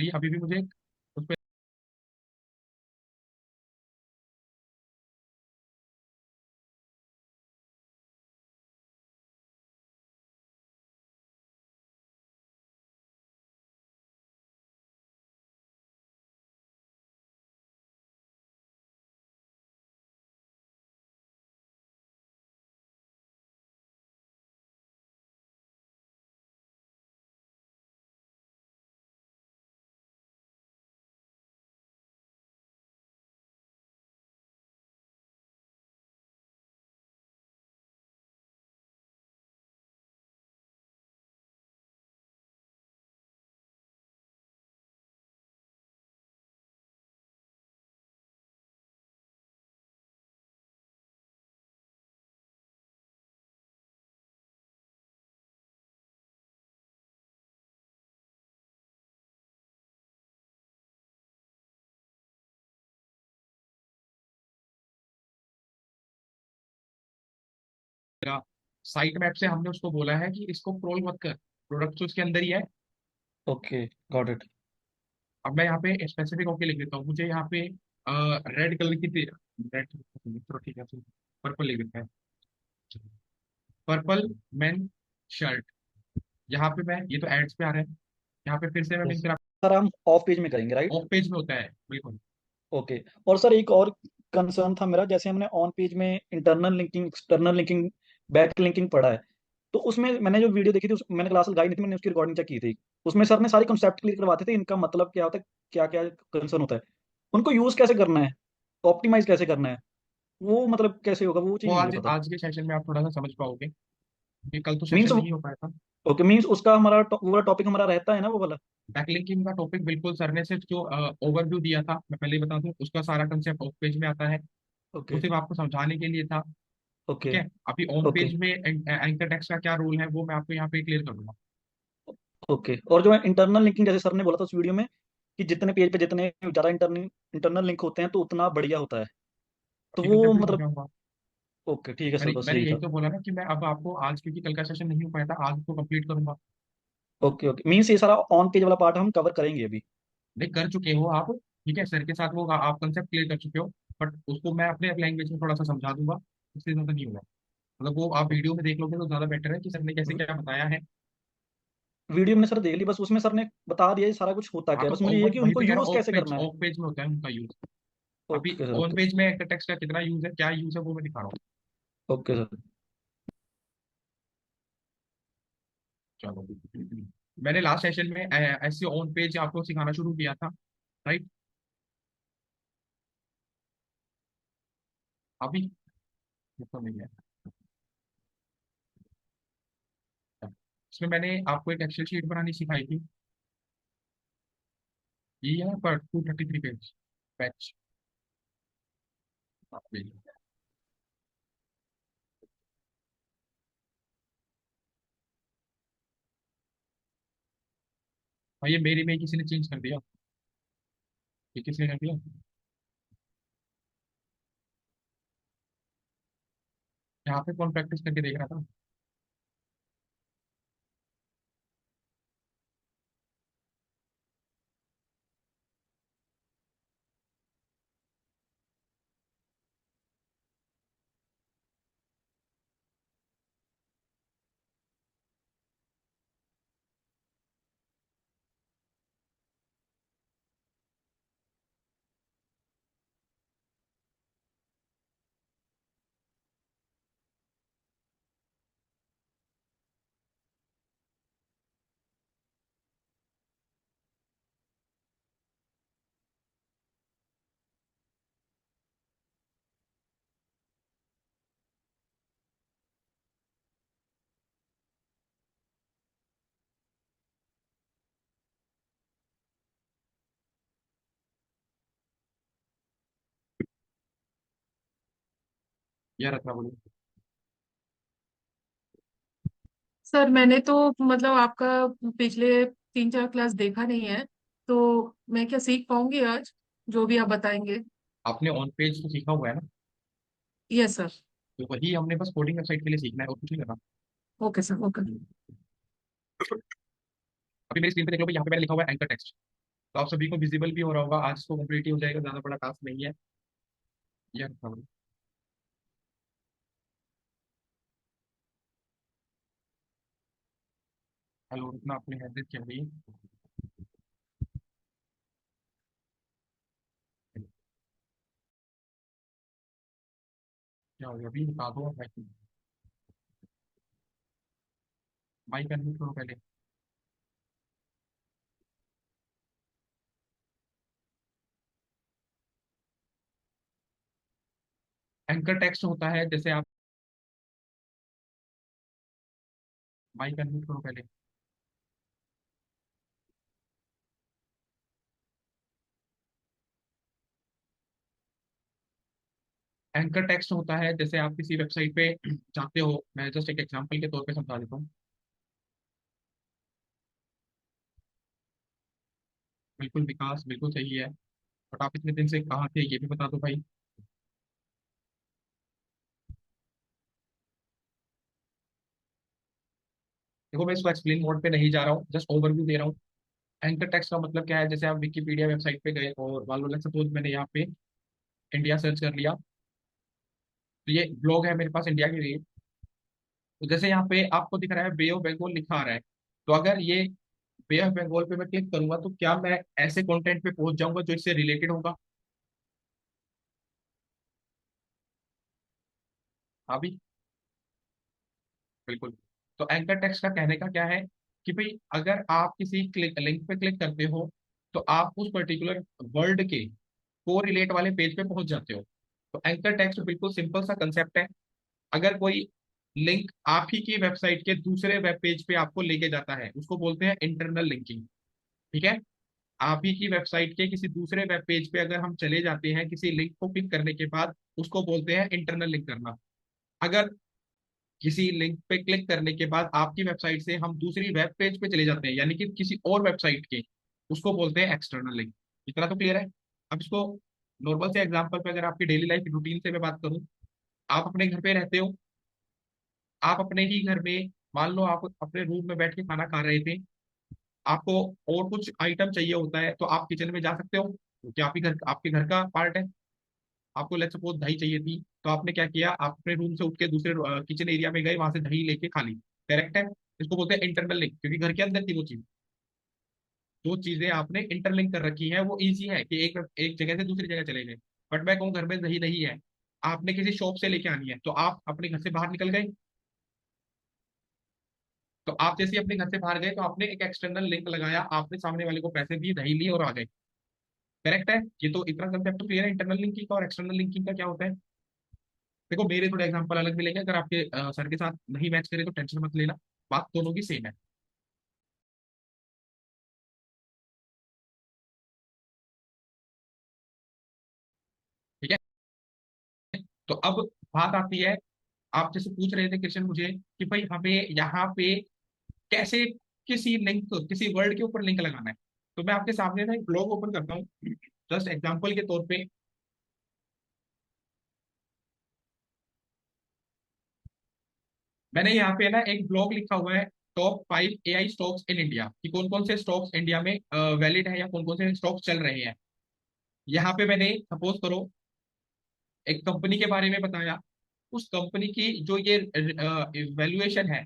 तो ये अभी भी मुझे उस पर साइट मैप से हमने उसको बोला है कि इसको क्रोल मत कर, प्रोडक्ट तो इसके अंदर ही है। Okay, got it. अब मैं यहाँ पे स्पेसिफिक होके लिख देता हूँ, मुझे यहाँ पे रेड कलर की रेड, चलो ठीक है, पर्पल लिख देता है, पर्पल मैन शर्ट। यहाँ पे मैं, ये तो एड्स पे आ रहा है, यहाँ पे फिर से मैं यस मिंत्रा सर, हम ऑफ पेज में करेंगे, राइट? ऑफ पेज में होता है बिल्कुल। ओके। और सर एक और कंसर्न था मेरा, जैसे हमने ऑन पेज में internal linking, external linking, back linking पढ़ा है, तो उसमें मैंने जो वीडियो देखी थी, मैंने क्लास लगाई नहीं थी, मैंने उसकी रिकॉर्डिंग चेक की थी। उसमें सर ने सारे कंसेप्ट क्लियर करवाते थे, इनका मतलब क्या होता है, क्या क्या कंसर्न होता है, उनको यूज कैसे करना है, ऑप्टिमाइज कैसे करना है, वो मतलब कैसे होगा, वो चीज़ वो नहीं मुझे आज पता। आज के सेशन में आप थोड़ा सा समझ पाओगे, ये कल तो मीन्स, सेशन नहीं हो पाया था। ओके, मीन्स उसका हमारा पूरा टॉपिक हमारा रहता है ना वो वाला। बैकलिंकिंग का टॉपिक बिल्कुल सर ने सिर्फ जो ओवरव्यू दिया था, मैं पहले ही बता दूं, उसका सारा कंसेप्ट ऑफ पेज में आता है। वो ओके। सिर्फ आपको समझाने के लिए था। ठीक ओके। है, अभी ऑन ओके। पेज में एंकर टेक्स्ट का क्या रोल है वो मैं आपको यहाँ पे क्लियर कर दूंगा। ओके। और जो इंटरनल लिंकिंग, जैसे सर ने बोला था उस वीडियो में, कि जितने पेज पे जितने ज़्यादा इंटरनल इंटरनल लिंक होते हैं तो उतना बढ़िया होता है, तो ये वो कंसेप्ट भी मतलब। समझाऊंगा। ओके, ठीक है सर, मैंने बस मैंने यही यही था। तो बोला ना कि मैं अब आपको आज, क्योंकि कल का सेशन नहीं हो पाया था, आज को कंप्लीट करूंगा। ओके। ओके, मीन्स ये सारा ऑन पेज वाला पार्ट हम कवर करेंगे अभी। नहीं कर चुके हो आप, ठीक है, सर के साथ वो आप कंसेप्ट क्लियर कर चुके हो, बट उसको मैं अपने लैंग्वेज में थोड़ा सा समझा दूंगा, इससे ज्यादा नहीं होगा। मतलब वो आप वीडियो में देख लोगे तो ज्यादा बेटर है कि सर ने कैसे क्या बताया है। वीडियो में सर देख ली, बस उसमें सर ने बता दिया ये सारा कुछ होता क्या हाँ है, तो बस मुझे ये है कि वही उनको तो कह रहा यूज हूँ, कैसे करना है। ऑफ पेज में होता है उनका यूज। अभी okay sir. On okay. Page में टेक्स्ट का कितना यूज है, क्या यूज है, वो मैं दिखा रहा हूँ। Okay sir. चलो, मैंने लास्ट सेशन में ऐसे ऑन पेज आपको सिखाना शुरू किया था, राइट? अभी तो नहीं है। इसमें मैंने आपको एक एक्सेल शीट बनानी सिखाई थी, ये है पर 233 पेज पैच। और ये मेरी में किसी ने चेंज कर दिया, ये किसने कर दिया? यहाँ पे कौन प्रैक्टिस करके देख रहा था? यार रत्ना बोलो। सर मैंने तो मतलब आपका पिछले 3-4 क्लास देखा नहीं है, तो मैं क्या सीख पाऊंगी आज जो भी आप बताएंगे? आपने ऑन पेज तो सीखा हुआ है ना, यस सर। तो वही हमने बस कोडिंग वेबसाइट के लिए सीखना है और कुछ नहीं करना। Okay sir, okay. अभी मेरी स्क्रीन पे देख लो भाई, यहाँ पे मैंने लिखा हुआ है एंकर टेक्स्ट। तो आप सभी को विजिबल भी हो रहा होगा, आज इसको कंप्लीट ही हो जाएगा, ज्यादा बड़ा टास्क नहीं है। यार हेलो, रुकना, अपने हैंडल क्या हुई? क्या हो गया अभी, बता दो माइक। माइक अनम्यूट करो पहले। एंकर टेक्स्ट होता है, जैसे आप माइक अनम्यूट करो पहले। एंकर टेक्स्ट होता है, जैसे आप किसी वेबसाइट पे जाते हो, मैं जस्ट एक एग्जांपल के तौर पे समझा देता हूँ। बिल्कुल विकास, बिल्कुल सही है। बट आप इतने दिन से कहाँ थे, ये भी बता दो भाई। देखो, मैं इसको एक्सप्लेन मोड पे नहीं जा रहा हूँ, जस्ट ओवरव्यू दे रहा हूँ। एंकर टेक्स्ट का मतलब क्या है, जैसे आप विकिपीडिया वेबसाइट पे गए और मान लो सपोज मैंने यहाँ पे इंडिया सर्च कर लिया, तो ये ब्लॉग है मेरे पास इंडिया के लिए। तो जैसे यहाँ पे आपको दिख रहा है बे ऑफ बंगाल लिखा आ रहा है, तो अगर ये बे ऑफ बंगाल पे मैं क्लिक करूंगा तो क्या मैं ऐसे कंटेंट पे पहुंच जाऊंगा जो इससे रिलेटेड होगा? हाँ भी, बिल्कुल। तो एंकर टेक्स्ट का कहने का क्या है कि भाई अगर आप किसी लिंक पे क्लिक करते हो तो आप उस पर्टिकुलर वर्ड के को रिलेट वाले पेज पे पहुंच जाते हो। तो एंकर टेक्स्ट बिल्कुल सिंपल सा कंसेप्ट है। अगर कोई लिंक आप ही की वेबसाइट के दूसरे वेब पेज पे आपको लेके जाता है, उसको बोलते हैं इंटरनल लिंकिंग। ठीक है? आप ही की वेबसाइट के किसी दूसरे वेब पेज पे अगर हम चले जाते हैं किसी लिंक को क्लिक करने के बाद, उसको बोलते हैं इंटरनल लिंक करना। अगर किसी लिंक पे क्लिक करने के बाद आपकी वेबसाइट से हम दूसरी वेब पेज पे चले जाते हैं, यानी कि किसी और वेबसाइट के, उसको बोलते हैं एक्सटर्नल लिंक। इतना तो क्लियर है? अब इसको नॉर्मल से एग्जांपल पे, अगर आपकी डेली लाइफ रूटीन से मैं बात करूं, आप अपने घर पे रहते हो, आप अपने ही घर में, मान लो आप अपने रूम में बैठ के खाना खा रहे थे, आपको और कुछ आइटम चाहिए होता है तो आप किचन में जा सकते हो, क्योंकि आप ही घर, आपके घर का पार्ट है। आपको लेट्स सपोज दही चाहिए थी, तो आपने क्या किया, आप अपने रूम से उठ के दूसरे किचन एरिया में गए, वहां से दही लेके खा ली। करेक्ट है? इसको बोलते हैं इंटरनल लिंक, क्योंकि घर के अंदर थी वो चीज। जो चीजें आपने इंटरलिंक कर रखी है वो इजी है कि एक एक जगह से दूसरी जगह चले गए। बट मैं कहूँ घर में दही नहीं है, आपने किसी शॉप से लेके आनी है, तो आप अपने घर से बाहर निकल गए। तो आप जैसे ही अपने घर से बाहर गए तो आपने एक एक्सटर्नल लिंक लगाया, आपने सामने वाले को पैसे दिए, दही लिए और आ गए। करेक्ट है? ये तो इतना कंसेप्ट तो क्लियर है इंटरनल लिंकिंग का और एक्सटर्नल लिंकिंग का क्या होता है। देखो, मेरे थोड़े एग्जांपल अलग मिलेंगे, अगर आपके सर के साथ नहीं मैच करे तो टेंशन मत लेना, बात दोनों की सेम है। ठीक है? तो अब बात आती है, आप जैसे पूछ रहे थे क्वेश्चन मुझे कि भाई हमें यहाँ पे कैसे किसी लिंक, किसी वर्ड के ऊपर लिंक लगाना है। तो मैं आपके सामने ना एक ब्लॉग ओपन करता हूँ, जस्ट एग्जांपल के तौर पे। मैंने यहाँ पे ना एक ब्लॉग लिखा हुआ है, top 5 AI stocks in India, कि कौन कौन से स्टॉक्स इंडिया में वैलिड है या कौन कौन से स्टॉक्स चल रहे हैं। यहाँ पे मैंने सपोज करो एक कंपनी के बारे में बताया, उस कंपनी की जो ये वैल्यूएशन है,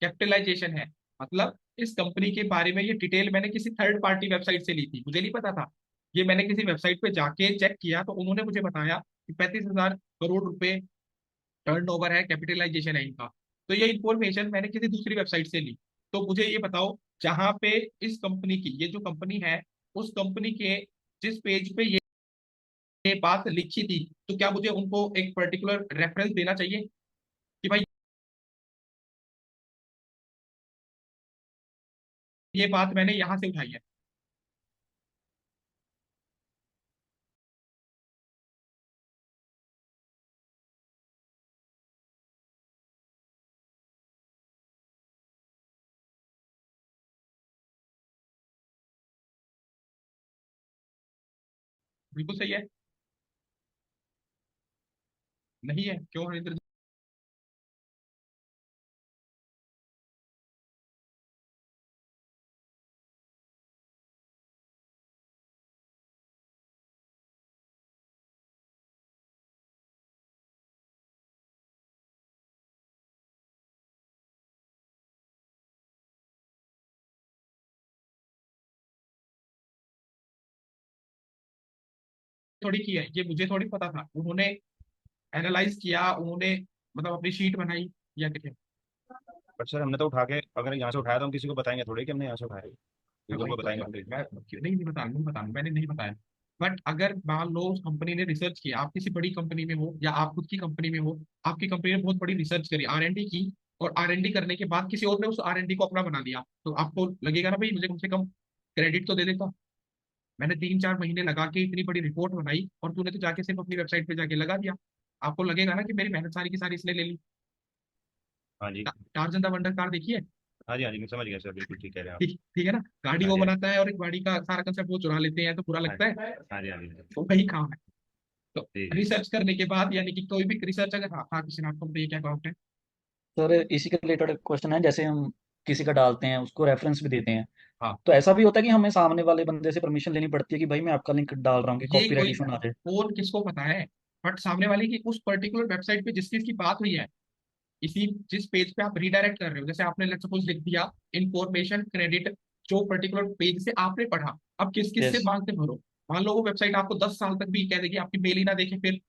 कैपिटलाइजेशन है, मतलब इस कंपनी के बारे में ये डिटेल मैंने किसी थर्ड पार्टी वेबसाइट से ली थी, मुझे नहीं पता था। ये मैंने किसी वेबसाइट पे जाके चेक किया तो उन्होंने मुझे बताया कि 35,000 करोड़ रुपए टर्नओवर है, कैपिटलाइजेशन है इनका। तो ये इन्फॉर्मेशन मैंने किसी दूसरी वेबसाइट से ली। तो मुझे ये बताओ, जहां पे इस कंपनी की, ये जो कंपनी है, उस कंपनी के जिस पेज पे ये बात लिखी थी, तो क्या मुझे उनको एक पर्टिकुलर रेफरेंस देना चाहिए कि भाई ये बात मैंने यहां से उठाई है? बिल्कुल सही है। नहीं है? क्यों हरिंदर? थोड़ी की है, ये मुझे थोड़ी पता था। उन्होंने एनालाइज किया, उन्होंने मतलब अपनी शीट बनाई या क्या। बट सर हमने तो उठा के, अगर यहाँ से उठाया तो हम किसी को बताएंगे थोड़ी कि हमने यहाँ से उठाया है। मैं गूगल वही को तो बताएंगे थोड़ी। मैं क्यों नहीं बता नहीं बता मैंने नहीं बताया। बट अगर मान लो उस कंपनी ने रिसर्च किया, आप किसी बड़ी कंपनी में हो या आप खुद की कंपनी में हो, आपकी कंपनी ने बहुत बड़ी रिसर्च करी, R&D की, और R&D करने के बाद किसी और ने उस R&D को अपना बना लिया, तो आपको लगेगा ना भाई मुझे कम से कम क्रेडिट तो दे देता। मैंने 3-4 महीने लगा के इतनी बड़ी रिपोर्ट बनाई और तूने तो जाके सिर्फ अपनी वेबसाइट पे जाके लगा दिया। आपको लगेगा ना कि मेरी मेहनत सारी की सारी इसने ले ली। हाँ जी। टार्जन द वंडर कार देखिए। हाँ जी, हाँ जी, मैं समझ गया सर, बिल्कुल ठीक कह रहे हैं आप। ठीक ठीक है ना, गाड़ी हाँ वो जी, हाँ बनाता है और एक गाड़ी का सारा कंसेप्ट वो चुरा लेते हैं, तो बुरा जी, लगता है। हाँ जी, हाँ जी, तो वही काम है। तो जी जी। रिसर्च करने के बाद, यानी कि कोई भी रिसर्च अगर, हाँ हाँ किसी ने आपको बताइए क्या डाउट है। सर इसी के रिलेटेड क्वेश्चन है, जैसे हम किसी का डालते हैं उसको रेफरेंस भी देते हैं, हाँ, तो ऐसा भी होता है कि हमें सामने वाले बंदे से परमिशन लेनी पड़ती है कि भाई मैं आपका लिंक डाल रहा हूँ कि ये कॉपीराइट कोई इशू ना आ जाए? कौन किसको पता है। बट सामने वाले की उस पर्टिकुलर वेबसाइट पे जिस चीज की बात हुई है, इसी जिस पेज पे आप रिडायरेक्ट कर रहे हो, जैसे आपने लेट्स सपोज लिख दिया इंफॉर्मेशन क्रेडिट, जो पर्टिकुलर पेज से आपने पढ़ा, अब किस किस से यस। मांगते भरो। मान लो वो वेबसाइट आपको 10 साल तक भी कह देगी आपकी मेल ही ना देखे, फिर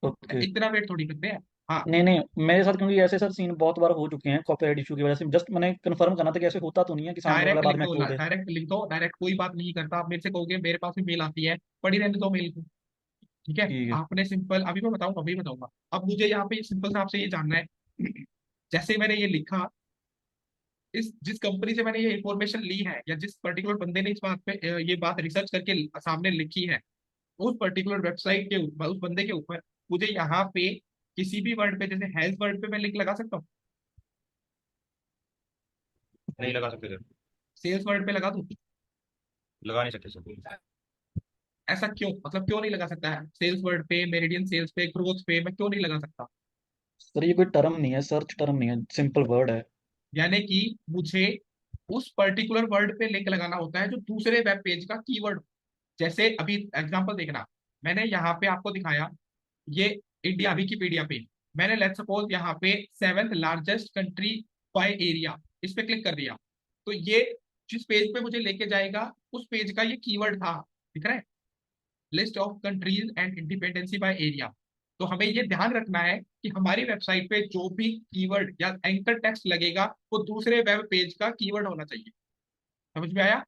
ओके। इतना वेट थोड़ी करते हैं। हाँ, नहीं नहीं, मेरे साथ क्योंकि ऐसे सर सीन बहुत बार हो चुके हैं कॉपीराइट इशू की वजह से, जस्ट मैंने कंफर्म करना था कि ऐसे होता तो नहीं है कि सामने वाला डायरेक्ट बाद लिख में दो, टोक दे। डायरेक्ट लिख दो, डायरेक्ट कोई बात नहीं करता। आप मेरे से कहोगे मेरे पास भी मेल आती है, पढ़ी रहने दो मेल को। ठीक है, ठीक है। आपने सिंपल, अभी मैं बताऊंगा, अभी बताऊंगा। अब मुझे यहाँ पे सिंपल से आपसे ये जानना है, जैसे मैंने ये लिखा, इस जिस कंपनी से मैंने ये इंफॉर्मेशन ली है, या जिस पर्टिकुलर बंदे ने इस बात पे ये बात रिसर्च करके सामने लिखी है, उस पर्टिकुलर वेबसाइट के ऊपर, उस बंदे के ऊपर, मुझे यहाँ पे किसी भी वर्ड पे, जैसे हेल्थ वर्ड पे मैं लिंक लगा सकता हूँ, नहीं लगा सकते सर। सेल्स वर्ड पे लगा दूँ। लगा नहीं सकते सर। ऐसा क्यों, मतलब क्यों नहीं लगा सकता है? सेल्स वर्ड पे, मेरिडियन सेल्स पे, ग्रोथ पे मैं क्यों नहीं लगा सकता? सर ये कोई टर्म नहीं है, सर्च टर्म नहीं है, सिंपल वर्ड है। यानी कि मुझे उस पर्टिकुलर वर्ड पे लिंक लगाना होता है जो दूसरे वेब पेज का कीवर्ड। जैसे अभी एग्जांपल देखना, मैंने यहाँ पे आपको दिखाया, ये इंडिया विकिपीडिया पे, मैंने लेट्स सपोज यहाँ पे 7th largest country by area, इस पे क्लिक कर दिया, तो ये जिस पेज पे मुझे लेके जाएगा, उस पेज का ये कीवर्ड था, दिख रहा है, list of countries and independency by area. तो हमें ये ध्यान रखना है कि हमारी वेबसाइट पे जो भी कीवर्ड या एंकर टेक्स्ट लगेगा, वो दूसरे वेब पेज का कीवर्ड होना चाहिए। समझ में आया?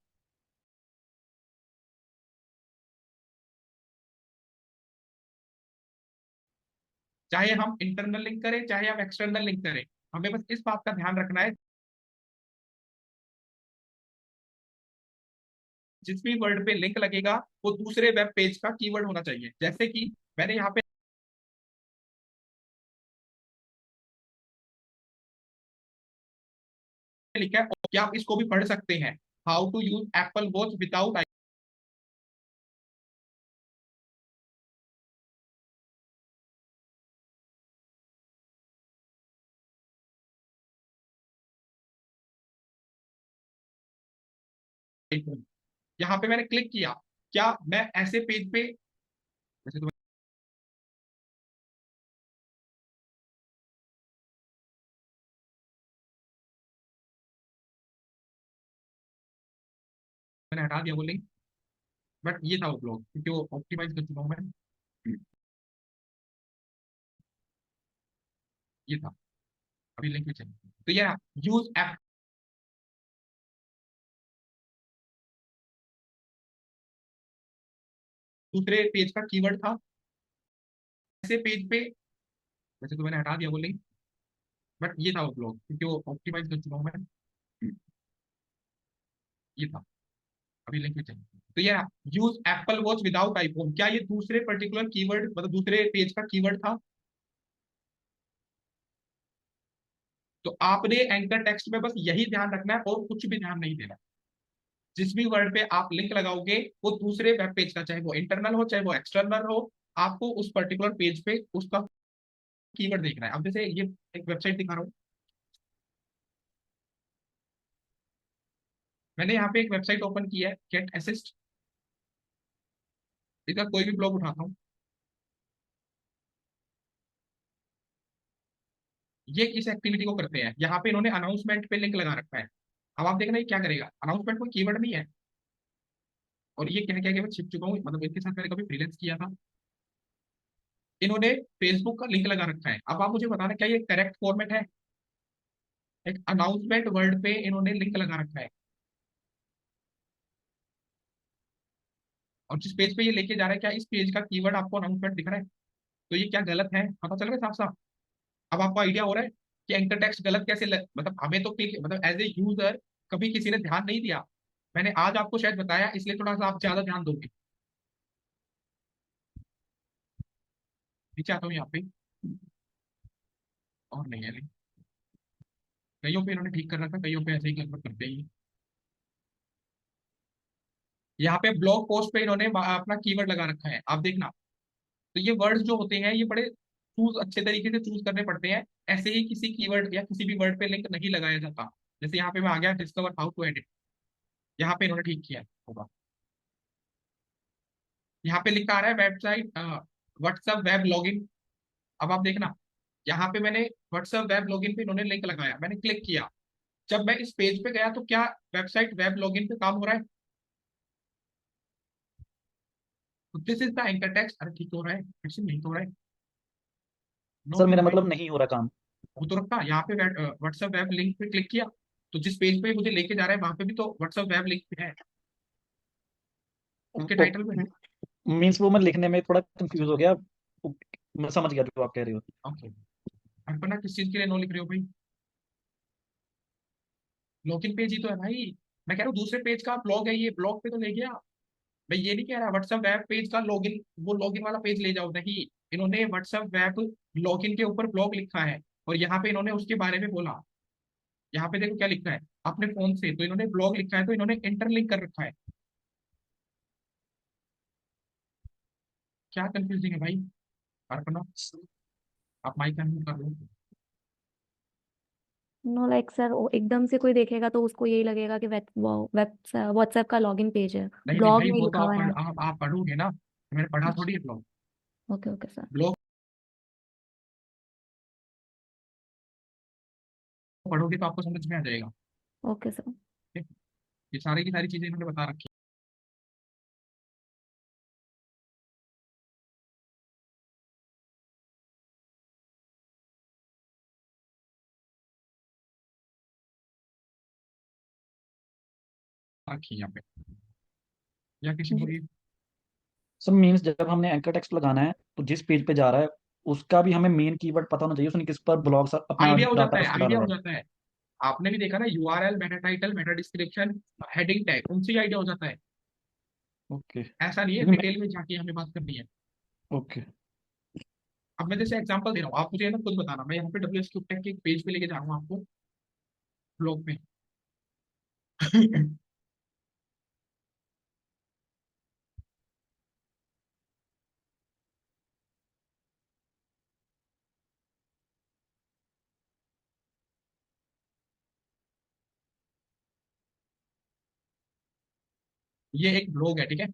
चाहे हम इंटरनल लिंक करें, चाहे हम एक्सटर्नल लिंक करें, हमें बस इस बात का ध्यान रखना है, जिस भी वर्ड पे लिंक लगेगा वो दूसरे वेब पेज का कीवर्ड होना चाहिए। जैसे कि मैंने यहाँ पे लिखा है, और क्या आप इसको भी पढ़ सकते हैं, how to use Apple Watch without. यहाँ पे मैंने क्लिक किया, क्या मैं ऐसे पेज पे, वैसे तो मैंने हटा दिया वो लिंक, बट ये था वो ब्लॉग, क्योंकि वो ऑप्टिमाइज कर चुका हूँ मैं। ये था, अभी लिंक भी चाहिए, तो ये यूज ऐप, दूसरे पेज का कीवर्ड था, ऐसे पेज पे, वैसे तो मैंने हटा दिया वो लिंक, बट ये था वो ब्लॉग, क्योंकि वो ऑप्टिमाइज कर चुका हूँ मैं। ये था, अभी लिंक भी चाहिए, तो ये use Apple Watch without iPhone, क्या ये दूसरे पर्टिकुलर कीवर्ड, मतलब दूसरे पेज का कीवर्ड था? तो आपने एंकर टेक्स्ट में बस यही ध्यान रखना है और कुछ भी ध्यान नहीं देना। जिस भी वर्ड पे आप लिंक लगाओगे, वो दूसरे वेब पेज का, चाहे वो इंटरनल हो चाहे वो एक्सटर्नल हो, आपको उस पर्टिकुलर पेज पे उसका कीवर्ड देखना है। अब जैसे ये एक वेबसाइट दिखा रहा हूँ, मैंने यहाँ पे एक वेबसाइट ओपन की है, गेट असिस्ट, इसका कोई भी ब्लॉग उठाता हूँ, ये इस एक्टिविटी को करते हैं, यहाँ पे इन्होंने अनाउंसमेंट पे लिंक लगा रखा है। अब आप देखना ये क्या करेगा, अनाउंसमेंट कोई कीवर्ड नहीं है, और ये कह के मैं छिप चुका हूँ, मतलब इनके साथ मैंने कभी फ्रीलांस किया था। इन्होंने फेसबुक का लिंक लगा रखा है। अब आप मुझे बताना क्या ये करेक्ट फॉर्मेट है? एक अनाउंसमेंट वर्ड पे इन्होंने लिंक लगा रखा है, और जिस पेज पे ये लेके जा रहा है, क्या इस पेज का कीवर्ड आपको अनाउंसमेंट दिख रहा है? तो ये क्या गलत है, पता चल रहा है साफ साफ? अब आपको आइडिया हो रहा है कि एंकर टेक्स्ट गलत कैसे मतलब हमें तो क्लिक, मतलब एज ए यूजर कभी किसी ने ध्यान नहीं दिया। मैंने आज आपको शायद बताया, इसलिए थोड़ा सा आप ज्यादा ध्यान दोगे। नीचे आता हूँ यहाँ पे, और नहीं है नहीं। कईयों पे इन्होंने ठीक कर रखा है, कईयों पे ऐसे ही गड़बड़ करते ही। यहाँ पे ब्लॉग पोस्ट पे इन्होंने अपना कीवर्ड लगा रखा है, आप देखना। तो ये वर्ड्स जो होते हैं, ये बड़े चूज, अच्छे तरीके से चूज करने पड़ते हैं। ऐसे ही किसी कीवर्ड या किसी भी वर्ड पे लिंक नहीं लगाया जाता। जैसे यहाँ पे मैं आ गया डिस्कवर हाउ टू एडिट, यहाँ पे इन्होंने ठीक किया होगा। यहाँ पे लिखा आ रहा है वेबसाइट व्हाट्सएप वेब लॉगिन। अब आप देखना, यहाँ पे मैंने व्हाट्सएप वेब लॉगिन पे इन्होंने लिंक लगाया, मैंने क्लिक किया। जब मैं इस पेज पे गया तो क्या वेबसाइट वेब लॉगिन पे काम हो रहा है? तो this is the anchor text. अरे ठीक तो हो रहा है, फिर से नहीं तो हो रहा है। नो सर नो मेरा भाई, मतलब नहीं हो रहा काम। वो तो रखा यहाँ पे व्हाट्सएप वेब लिंक पे क्लिक किया, तो जिस पेज पे मुझे लेके जा रहा है वहां पे भी तो व्हाट्सएप वेब लिंक है उसके टाइटल में। मीन्स वो मैं लिखने में थोड़ा कंफ्यूज हो गया। मैं समझ गया जो आप कह रहे हो। ओके, अपना किस चीज के लिए नो लिख रहे हो भाई? लॉगिन पेज ही तो है भाई। मैं कह रहा हूँ दूसरे पेज का ब्लॉग है, ये ब्लॉग पे तो ले गया। मैं ये नहीं कह रहा व्हाट्सएप वेब पेज का लॉगिन, वो लॉगिन वाला पेज ले जाओ, नहीं। इन्होंने व्हाट्सएप वेब लॉगिन के ऊपर ब्लॉग लिखा है, और यहाँ पे इन्होंने उसके बारे में बोला। यहाँ पे देखो क्या लिखा है, अपने फोन से तो इन्होंने ब्लॉग लिखा है, तो इन्होंने इंटरलिंक कर रखा है। क्या कंफ्यूजिंग है भाई? अर्पणा, आप माइक अनम्यूट कर लो। नो लाइक सर, वो एकदम से कोई देखेगा तो उसको यही लगेगा कि वेब व्हाट्सएप का लॉगिन पेज है। नहीं नहीं ब्लॉग भाई, नहीं वो तो लिखा हुआ है यहाँ। आप पढ़ोगे ना, मैंने पढ़ा थोड़ी है blog. Okay okay sir. Blog पढ़ोगे तो आपको समझ में आ जाएगा। Okay sir. ठीक? ये सारी की सारी चीजें इन्होंने बता रखी रखी है यहाँ पे, या किसी को जी। भी। सर मीन्स जब हमने एंकर टेक्स्ट लगाना है तो जिस पेज पे जा रहा है उसका भी हमें मेन कीवर्ड पता होना चाहिए, उसने किस पर ब्लॉग अपना आइडिया हो डाटा जाता है, रख डाला आइडिया हुआ हो है। जाता है। आपने भी देखा ना, URL, Meta title, Meta description, heading tag, उनसे ही आइडिया हो जाता है। ओके। ऐसा नहीं है क्योंकि मैं डिटेल में जाके हमें बात करनी है। ओके। अब मैं जैसे एग्जांपल दे रहा हूँ, आप मुझे ना खुद बताना। मैं यहाँ पे डब्ल्यू एस क्यू टेक के एक पेज पे लेके जा रहा हूँ आपको, ब्लॉग पे। ये एक ब्लॉग है, ठीक है।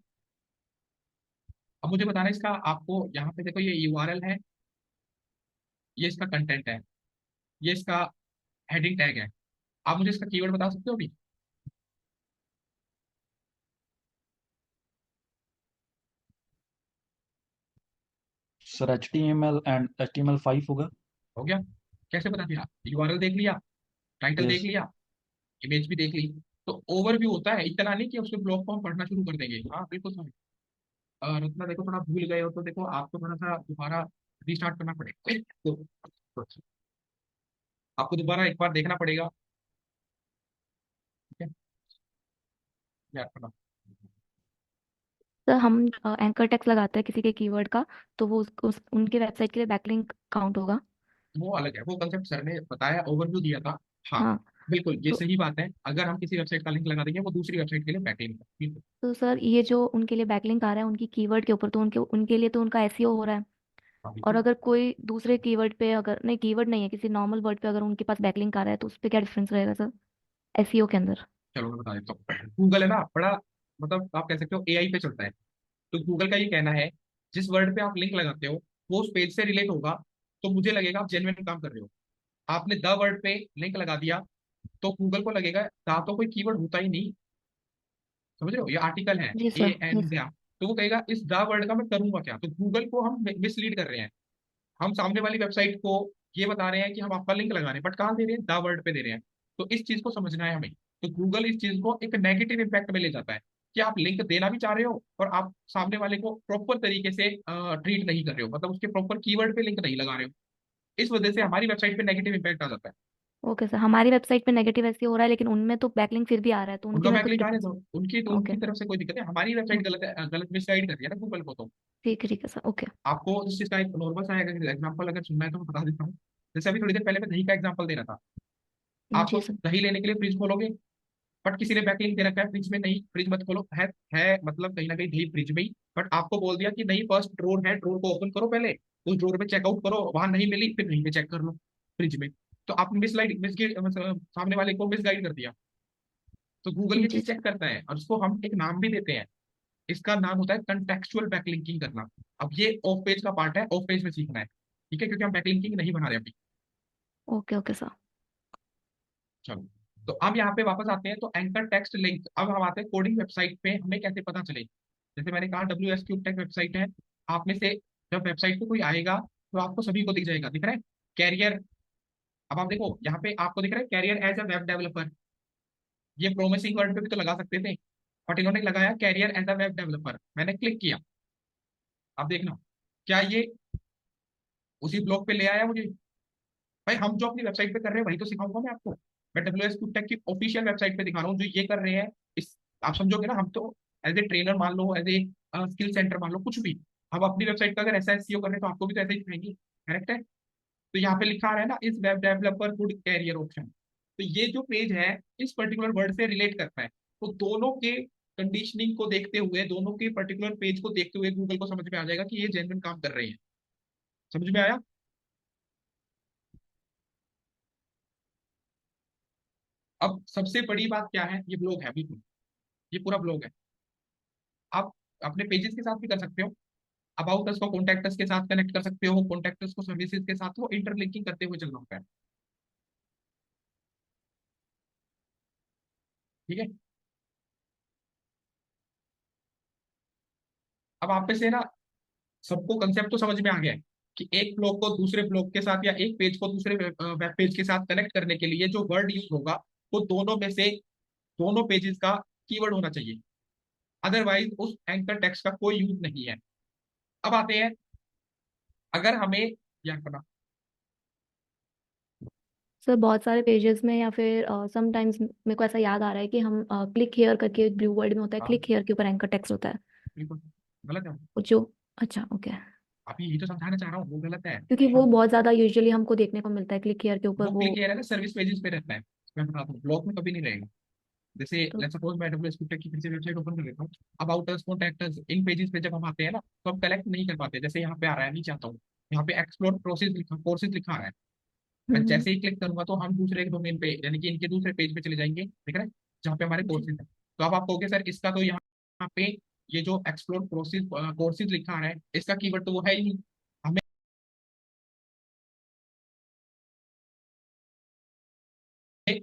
अब मुझे बताना इसका, आपको यहाँ पे देखो ये यूआरएल है, ये इसका कंटेंट है, ये इसका हेडिंग टैग है। आप मुझे इसका कीवर्ड बता सकते हो अभी? सर HTML एंड HTML5 होगा। हो गया? कैसे बता दिया? यूआरएल देख लिया, टाइटल देख यस। लिया, इमेज भी देख ली। तो ओवरव्यू होता है, इतना नहीं कि उसके ब्लॉग को हम पढ़ना शुरू कर देंगे। हाँ बिल्कुल समझ। और इतना देखो, थोड़ा भूल गए हो तो देखो आपको थोड़ा सा दोबारा रीस्टार्ट करना पड़ेगा। तो आपको दोबारा एक बार देखना पड़ेगा। ठीक है यार, थोड़ा सर हम एंकर टेक्स्ट लगाते हैं किसी के कीवर्ड का, तो वो उनके वेबसाइट के लिए बैकलिंक काउंट होगा। वो अलग है, वो कंसेप्ट सर ने बताया, ओवरव्यू दिया था। हाँ हाँ। बिल्कुल, ये तो सही बात है। अगर हम किसी वेबसाइट का लिंक लगा देंगे, वो दूसरी वेबसाइट के लिए बैकलिंक है, बिल्कुल। तो सर ये जो उनके लिए बैकलिंक आ रहा है उनकी कीवर्ड के ऊपर, तो उनके उनके लिए तो उनका एसईओ हो रहा है। हाँ और बिल्कुल। अगर कोई दूसरे कीवर्ड पे, अगर नहीं कीवर्ड नहीं है, किसी नॉर्मल वर्ड पे अगर उनके पास बैकलिंक आ रहा है तो उस पे क्या डिफरेंस रहेगा सर एसईओ के अंदर? चलो मैं बता देता हूँ। गूगल है ना बड़ा, मतलब आप कह सकते हो एआई पे चलता है। तो गूगल का ये कहना है, जिस वर्ड पे आप लिंक लगाते हो वो उस पेज से रिलेट होगा, तो मुझे लगेगा आप जेन्युइन काम कर रहे हो। आपने द वर्ड पे लिंक लगा दिया, तो गूगल को लगेगा दा तो कोई कीवर्ड होता ही नहीं। समझ रहे हो, ये आर्टिकल है, जी ए सर, एन यस। द, तो वो कहेगा इस द वर्ड का मैं करूंगा क्या, तो गूगल को हम मिसलीड कर रहे हैं। हम सामने वाली वेबसाइट को ये बता रहे हैं कि हम आपका लिंक लगा रहे हैं, बट कहाँ दे रहे हैं, द वर्ड पे दे रहे हैं। तो इस चीज को समझना है हमें। तो गूगल इस चीज को एक नेगेटिव इम्पैक्ट में ले जाता है कि आप लिंक देना भी चाह रहे हो और आप सामने वाले को प्रॉपर तरीके से ट्रीट नहीं कर रहे हो, मतलब उसके प्रॉपर कीवर्ड पे लिंक नहीं लगा रहे हो। इस वजह से हमारी वेबसाइट पे नेगेटिव इम्पैक्ट आ जाता है। ओके सर, हमारी वेबसाइट पे नेगेटिव ऐसे हो रहा है, लेकिन उनमें तो बैकलिंक फिर भी आ रहा है, तो उनकी उनका में कुछ बैकलिंक आ रहे डिफरेंस। तो उनकी ओके। तरफ से कोई दिक्कत है, हमारी वेबसाइट गलत है, गलत मिसगाइड कर रही है ना गूगल को। तो ठीक है सर, ओके। आपको इस चीज का एक नॉर्मल सा एग्जाम्पल अगर सुनना है तो मैं बता देता हूँ। जैसे अभी थोड़ी देर पहले मैं दही का एग्जाम्पल दे रहा था। आप जी सर। दही लेने के लिए फ्रिज खोलोगे, बट किसी ने बैकलिंक दे रखा है फ्रिज में, नहीं फ्रिज मत खोलो, है मतलब कहीं ना कहीं दही फ्रिज में ही, बट आपको बोल दिया कि नहीं फर्स्ट ड्रोर है, ड्रोर को ओपन करो पहले, उस ड्रोर में चेकआउट करो, वहां नहीं मिली फिर वहीं पे चेक कर लो फ्रिज में। तो आपने सामने वाले को मिसगाइड कर दिया। तो गूगल ये जी चीज सर। चेक करता है और उसको हम एक नाम भी देते हैं। इसका नाम होता है कंटेक्चुअल बैकलिंकिंग करना। अब ये ऑफ पेज का पार्ट है, ऑफ पेज में सीखना है, ठीक है, क्योंकि हम बैकलिंकिंग नहीं बना रहे अभी। Okay okay sir. चलो, तो अब यहाँ पे वापस आते हैं, तो एंकर टेक्स्ट लिंक, अब हम आते हैं कोडिंग वेबसाइट पे हमें कैसे पता चले। जैसे मैंने कहा WSQ टेक वेबसाइट है, आप में से जब वेबसाइट पे कोई आएगा तो आपको सभी को दिख जाएगा, दिख रहा है कैरियर। अब आप देखो यहाँ पे आपको दिख रहा है career as a web developer, ये प्रोमिसिंग वर्ड पे भी तो लगा सकते थे, बट इन्होंने लगाया career as a web developer. मैंने क्लिक किया, अब देखना क्या ये उसी ब्लॉग पे ले आया मुझे। भाई हम जो अपनी वेबसाइट पे कर रहे हैं वही तो सिखाऊंगा मैं आपको। मैं WSQ टेक की ऑफिशियल वेबसाइट पे दिखा रहा हूँ जो ये कर रहे हैं। इस आप समझोगे ना, हम तो एज ए ट्रेनर मान लो, एज ए स्किल सेंटर मान लो, कुछ भी, हम अपनी वेबसाइट का अगर ऐसा SEO कर रहे हैं तो आपको भी तो ऐसा ही सिखाएंगे, करेक्ट है। तो यहाँ पे लिखा आ रहा है ना, इस web developer good career option, तो ये जो पेज है इस पर्टिकुलर वर्ड से रिलेट करता है। तो दोनों के कंडीशनिंग को देखते हुए, दोनों के पर्टिकुलर पेज को देखते हुए गूगल को समझ में आ जाएगा कि ये जेन्युइन काम कर रहे हैं। समझ में आया। अब सबसे बड़ी बात क्या है, ये ब्लॉग है बिल्कुल, ये पूरा ब्लॉग है। आप अपने पेजेस के साथ भी कर सकते हो, अबाउट अस को कॉन्टैक्ट अस के साथ कनेक्ट कर सकते हो, कॉन्टैक्ट अस को सर्विसेज के साथ, वो इंटरलिंकिंग करते हुए चलना होता है, ठीक है। अब आप में से ना सबको कंसेप्ट तो समझ में आ गया है कि एक ब्लॉग को दूसरे ब्लॉग के साथ या एक पेज को दूसरे वेब पेज के साथ कनेक्ट करने के लिए जो वर्ड यूज होगा वो दोनों में से दोनों पेजेस का कीवर्ड होना चाहिए, अदरवाइज उस एंकर टेक्स्ट का कोई यूज नहीं है। अब आते हैं, अगर हमें यार बना, सर बहुत सारे पेजेस में या फिर समटाइम्स मेरे को ऐसा याद आ रहा है कि हम क्लिक हेयर करके, ब्लू वर्ड में होता है, हाँ क्लिक हेयर के ऊपर एंकर टेक्स्ट होता है। बिल्कुल गलत है। वो जो, अच्छा ओके। अभी यही तो समझाना चाह रहा हूँ, वो गलत है। क्योंकि वो हम बहुत ज्यादा यूजुअली हमको देखने को मिलता है, क्लिक हेयर के ऊपर वो वो। क्लिक एरिया ना सर्विस पेजेस पे रहता है, मैं बताता हूँ ब्लॉग में कभी नहीं रहेगा। जैसे तो लेट्स सपोज मैं WSQ टेक की फिर से वेबसाइट ओपन कर लेता हूँ, about us, contact us, in pages पे जब हम आते हैं ना तो हम कलेक्ट नहीं कर पाते। जैसे यहाँ पे आ रहा है, नीचे आता हूँ, यहाँ पे एक्सप्लोर प्रोसेस लिखा, कोर्सेज लिखा आ रहा है। मैं हम्म। जैसे ही क्लिक करूंगा तो हम दूसरे एक डोमेन पे, यानी कि इनके दूसरे पेज पे चले जाएंगे, ठीक है, जहाँ पे हमारे जी। कोर्सेज है। तो अब आप कहोगे सर इसका तो यहाँ पे ये जो एक्सप्लोर प्रोसेस कोर्सेज लिखा आ रहा है इसका कीवर्ड तो वो है ही नहीं। हमें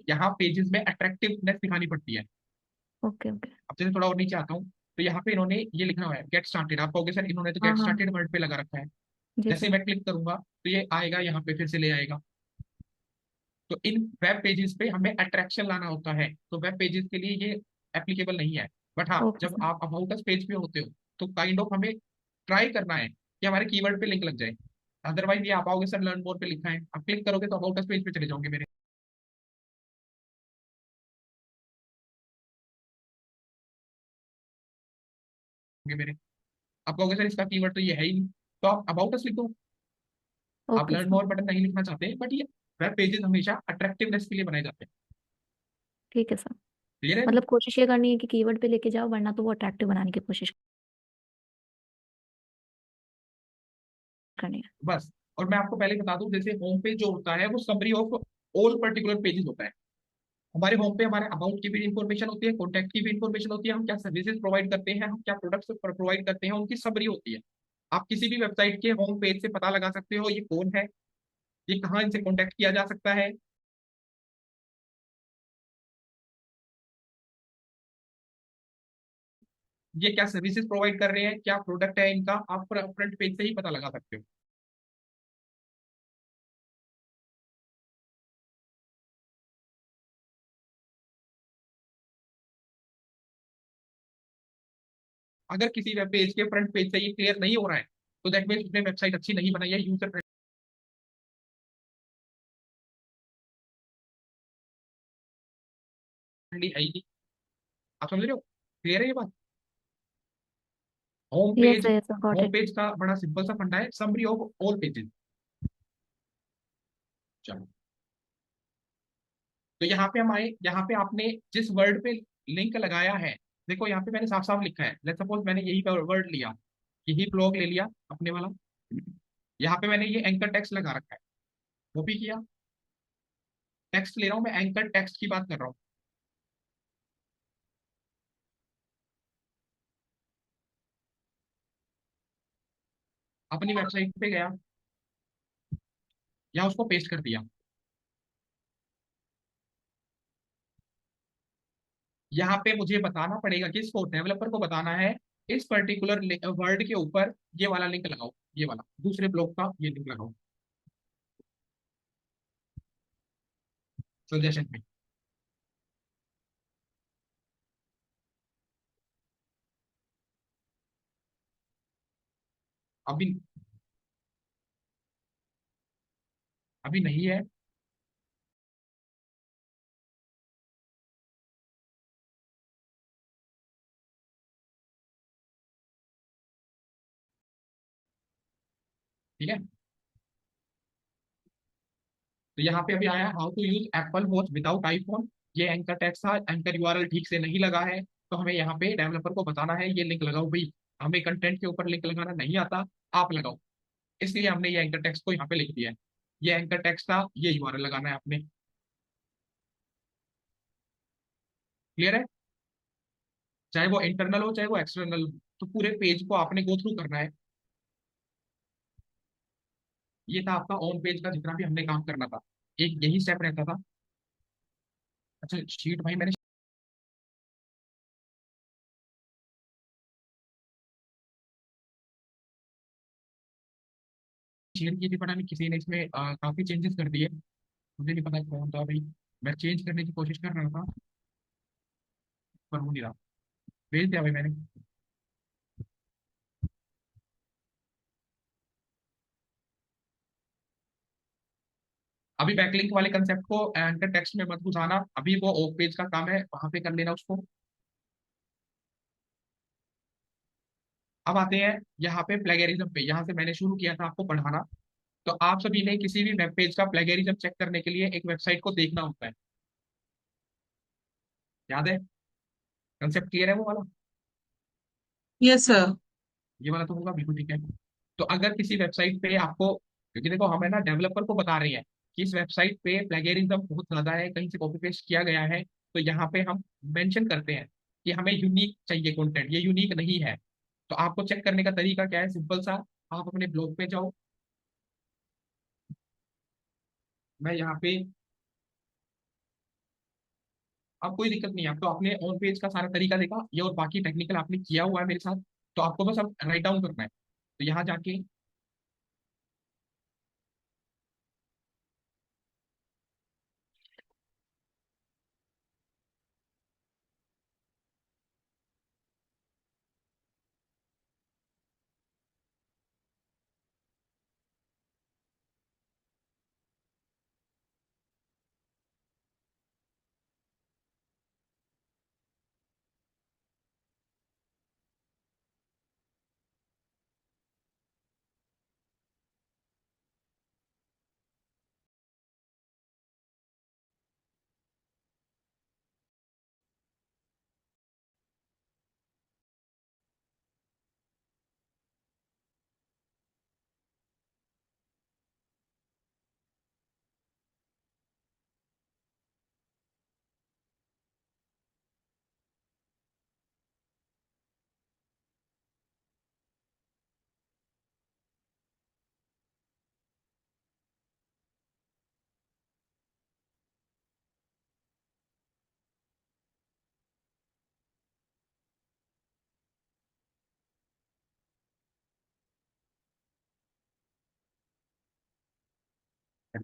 यहाँ पेजेस में अट्रैक्टिवनेस दिखानी पड़ती है। Okay okay. अब जैसे थोड़ा और नीचे आता हूँ, तो यहाँ पे इन्होंने ये लिखा हुआ है गेट स्टार्टेड, आप कहोगे सर इन्होंने तो हाँ गेट हाँ। स्टार्टेड वर्ड पे लगा रखा है। जी जैसे सर। ही मैं क्लिक करूंगा तो ये आएगा, यहाँ पे फिर से ले आएगा। तो इन वेब पेजेस पे हमें अट्रैक्शन लाना होता है, तो वेब पेजेस के लिए ये एप्लीकेबल नहीं है। बट हाँ, ओके जब सर। आप अबाउट अस पेज पे होते हो तो काइंड ऑफ हमें ट्राई करना है कि हमारे कीवर्ड पे लिंक लग जाए। अदरवाइज ये आप आओगे सर लर्न मोर पे लिखा है, आप क्लिक करोगे तो अबाउट अस पेज पे चले जाओगे मेरे, मेरे। आप कहोगे सर इसका कीवर्ड तो ये है ही नहीं, तो आप अबाउट अस लिख दो। आप ओके लर्न सर। मोर बटन नहीं लिखना चाहते, बट ये वेब पेजेस हमेशा अट्रैक्टिवनेस के लिए बनाए जाते हैं। ठीक है सर। क्लियर है। मतलब कोशिश ये करनी है कि कीवर्ड पे लेके जाओ, वरना तो वो अट्रैक्टिव बनाने की कोशिश करनी है। बस। और मैं आपको पहले बता दूं, जैसे होम पेज जो होता है वो summary of all particular pages होता है। हमारे होम पे हमारे अबाउट की भी इंफॉर्मेशन होती है, कॉन्टैक्ट की भी इंफॉर्मेशन होती है, हम क्या सर्विसेज प्रोवाइड करते हैं, हम क्या प्रोडक्ट्स प्रोवाइड करते हैं, उनकी समरी होती है। आप किसी भी वेबसाइट के होम पेज से पता लगा सकते हो ये कौन है, ये कहाँ इनसे कॉन्टैक्ट किया जा सकता है, ये क्या सर्विसेज प्रोवाइड कर रहे हैं, क्या प्रोडक्ट है इनका, आप फ्रंट पेज से ही पता लगा सकते हो। अगर किसी वेब पेज के फ्रंट पेज से ये क्लियर नहीं हो रहा है, तो दैट मीन्स उसने वेबसाइट अच्छी नहीं बनाई है, यूजर फ्रेंडली है ही नहीं। आप समझ रहे हो, क्लियर है ये बात। Home yes page, sir, yes sir, got home it. Page का बड़ा सिंपल सा फंडा है, समरी ऑफ ऑल पेजेस। चलो, तो यहाँ पे हम आए, यहाँ पे आपने जिस वर्ड पे लिंक लगाया है, देखो यहाँ पे मैंने साफ साफ लिखा है, लेट्स सपोज मैंने यही वर्ड लिया, यही ब्लॉग ले लिया अपने वाला, यहाँ पे मैंने ये एंकर टेक्स्ट लगा रखा है, कॉपी किया, टेक्स्ट ले रहा हूँ मैं, एंकर टेक्स्ट की बात कर रहा हूँ। अपनी वेबसाइट पे गया, यहाँ उसको पेस्ट कर दिया। यहाँ पे मुझे बताना पड़ेगा, किसको, डेवलपर को बताना है, इस पर्टिकुलर वर्ड के ऊपर ये वाला लिंक लगाओ, ये वाला दूसरे ब्लॉक का ये लिंक लगाओ सजेशन में। अभी, अभी नहीं है। ठीक है, तो यहाँ पे अभी आया how to use Apple Watch without iPhone. ये एंकर टेक्स्ट था, एंकर यूआरएल ठीक से नहीं लगा है, तो हमें यहाँ पे डेवलपर को बताना है ये लिंक लगाओ भाई, हमें कंटेंट के ऊपर लिंक लगाना नहीं आता, आप लगाओ। इसलिए हमने ये एंकर टेक्स्ट को यहाँ पे लिख दिया है। ये एंकर टेक्स्ट था, ये यूआरएल लगाना है आपने। क्लियर है, चाहे वो इंटरनल हो चाहे वो एक्सटर्नल हो, तो पूरे पेज को आपने गो थ्रू करना है। ये था आपका ऑन पेज का जितना भी हमने काम करना था, एक यही स्टेप रहता था। अच्छा शीट भाई, मैंने शेयर की थी, पता नहीं किसी ने इसमें काफी चेंजेस कर दिए, मुझे नहीं पता कौन था भाई। मैं चेंज करने की कोशिश कर रहा था, पर हो नहीं रहा। भेज दिया भाई मैंने। अभी बैकलिंक वाले कंसेप्ट को एंकर टेक्स्ट में मत घुसाना, अभी वो ऑफ पेज का काम है, वहां पे कर लेना उसको। अब आते हैं यहाँ पे प्लेगरिज्म पे, यहाँ से मैंने शुरू किया था आपको पढ़ाना। तो आप सभी ने किसी भी वेब पेज का प्लेगरिज्म चेक करने के लिए एक वेबसाइट को देखना होता है, याद है, कंसेप्ट क्लियर है वो वाला। Yes sir. ये वाला तो होगा, बिल्कुल ठीक है। तो अगर किसी वेबसाइट पे आपको, क्योंकि देखो हम है ना डेवलपर को बता रहे हैं कि इस वेबसाइट पे प्लेगरिज्म बहुत ज्यादा है, कहीं से कॉपी पेस्ट किया गया है, तो यहाँ पे हम मेंशन करते हैं कि हमें यूनिक चाहिए कंटेंट, ये यूनिक नहीं है। तो आपको चेक करने का तरीका क्या है, सिंपल सा, आप अपने ब्लॉग पे जाओ। मैं यहाँ पे, अब कोई दिक्कत नहीं है, आप तो आपने ऑन पेज का सारा तरीका देखा ये, और बाकी टेक्निकल आपने किया हुआ है मेरे साथ, तो आपको बस अब राइट डाउन करना है। तो यहाँ जाके, क्या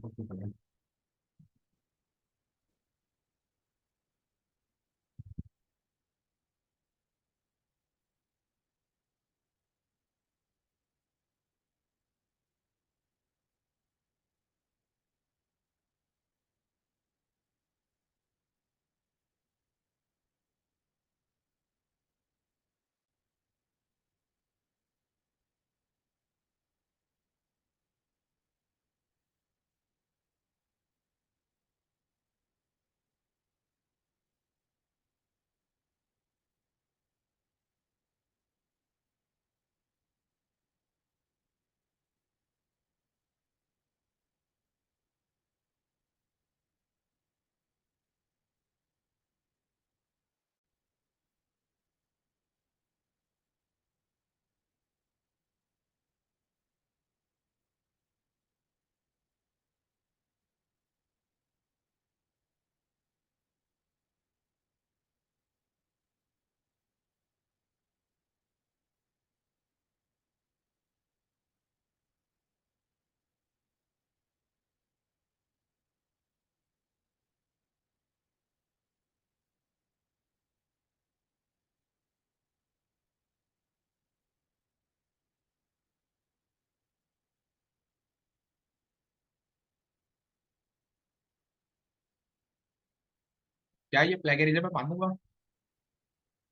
ये प्लेगरिज्म मैं मानूंगा?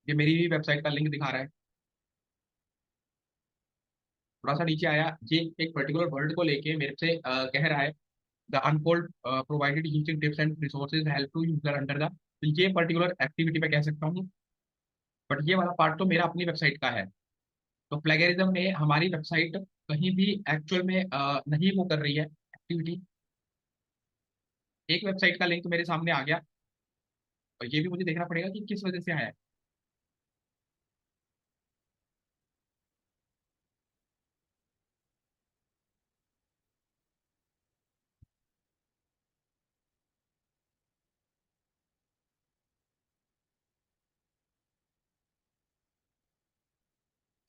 ये मेरी ही वेबसाइट का लिंक दिखा रहा है। थोड़ा सा नीचे आया, ये एक पर्टिकुलर वर्ड को लेके मेरे से कह रहा है, the unfold provided using tips and resources help to user under the. तो ये पर्टिकुलर एक्टिविटी मैं कह सकता हूँ, बट ये वाला पार्ट तो मेरा अपनी वेबसाइट का है। तो प्लेगरिज्म में हमारी वेबसाइट कहीं भी एक्चुअल में नहीं वो कर रही है एक्टिविटी। एक वेबसाइट का लिंक मेरे सामने आ गया, और ये भी मुझे देखना पड़ेगा कि किस वजह से आया है।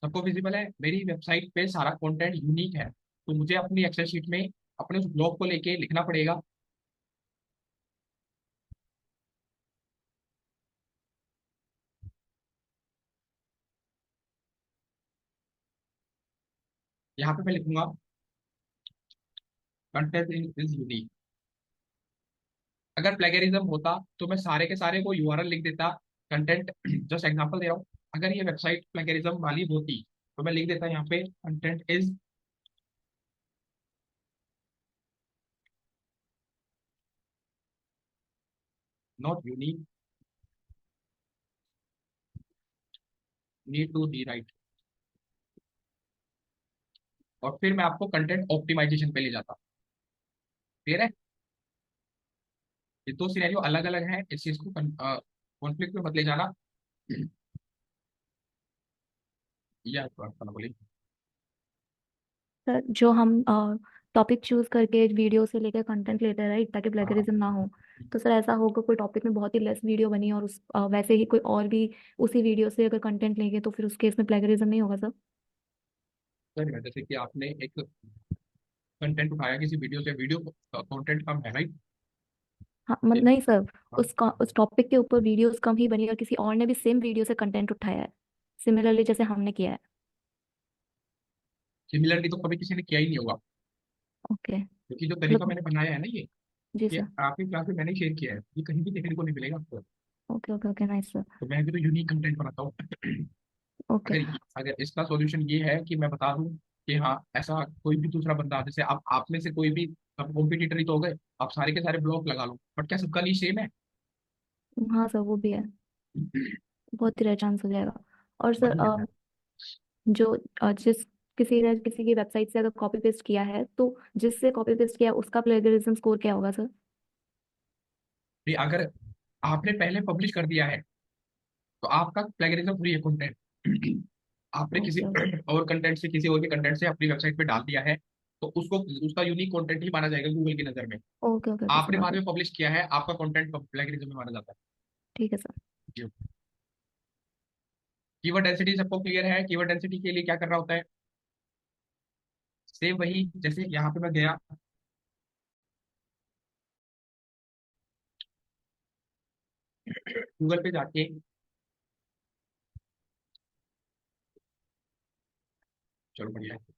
सबको विजिबल है, मेरी वेबसाइट पे सारा कंटेंट यूनिक है, तो मुझे अपनी एक्सेल शीट में अपने उस ब्लॉग को लेके लिखना पड़ेगा। यहाँ पे मैं लिखूंगा कंटेंट इज यूनिक। अगर प्लेगरिज्म होता तो मैं सारे के सारे को यूआरएल लिख देता। कंटेंट जस्ट एग्जांपल दे रहा हूँ, अगर ये वेबसाइट प्लेगरिज्म वाली होती तो मैं लिख देता यहाँ पे content is not unique, need to rewrite. और फिर मैं आपको कंटेंट ऑप्टिमाइजेशन पे ले जाता। क्लियर है? ये दो सिनेरियो अलग अलग है, इस चीज को कॉन्फ्लिक्ट में मत ले जाना। ये आपको आपका बोलिए। सर जो हम टॉपिक चूज करके वीडियो से लेकर कंटेंट लेते हैं राइट, ताकि हाँ, प्लेगरिज्म ना हो। तो सर ऐसा होगा कोई टॉपिक में बहुत ही लेस वीडियो बनी और उस वैसे ही कोई और भी उसी वीडियो से अगर कंटेंट लेंगे तो फिर उस केस में प्लेगरिज्म नहीं होगा सर? सर जैसे कि आपने एक कंटेंट उठाया किसी वीडियो से, वीडियो कंटेंट कम है, राइट? हाँ नहीं सर, उस टॉपिक के ऊपर वीडियोस कम ही बनी और किसी और ने भी सेम वीडियो से कंटेंट उठाया है, सिमिलरली जैसे हमने किया है। सिमिलरली तो कभी किसी ने किया ही नहीं होगा, ओके। क्योंकि जो तरीका मतलब मैंने बनाया है ना जी ये सर। आपकी क्लास में मैंने शेयर किया है, ये कहीं भी देखने को नहीं मिलेगा आपको। Okay okay okay nice sir. तो मैं भी तो यूनिक कंटेंट बनाता हूँ। ओके। अगर अगर इसका सॉल्यूशन ये है कि मैं बता दूं कि हाँ ऐसा कोई भी दूसरा बंदा, जैसे आप में से कोई भी, सब कॉम्पिटिटर ही तो हो गए, आप सारे के सारे ब्लॉक लगा लो, बट क्या सबका नहीं सेम है? हाँ सर वो भी है, बहुत ही रेयर चांस हो जाएगा। और सर वही रहता है। जो जिस किसी ने किसी की वेबसाइट से अगर कॉपी पेस्ट किया है तो जिससे कॉपी पेस्ट किया है, उसका प्लेगरिज्म स्कोर क्या होगा सर? भी अगर आपने पहले पब्लिश कर दिया है तो आपका प्लेगरिज्म फ्री है कंटेंट। आपने किसी ओके ओके और कंटेंट से, किसी और के कंटेंट से अपनी वेबसाइट पे डाल दिया है, तो उसको उसका यूनिक कंटेंट ही माना जाएगा गूगल की नजर में। ओके ओके ओके सर आपने got बाद it। में पब्लिश किया है, आपका कंटेंट प्लेगरिज्म में माना जाता ठीक है सर। है। कीवर्ड डेंसिटी सबको क्लियर है? कीवर्ड डेंसिटी के लिए क्या करना होता है? सेम वही, जैसे यहाँ पे मैं गया, गूगल पे जाके चलो बढ़िया है।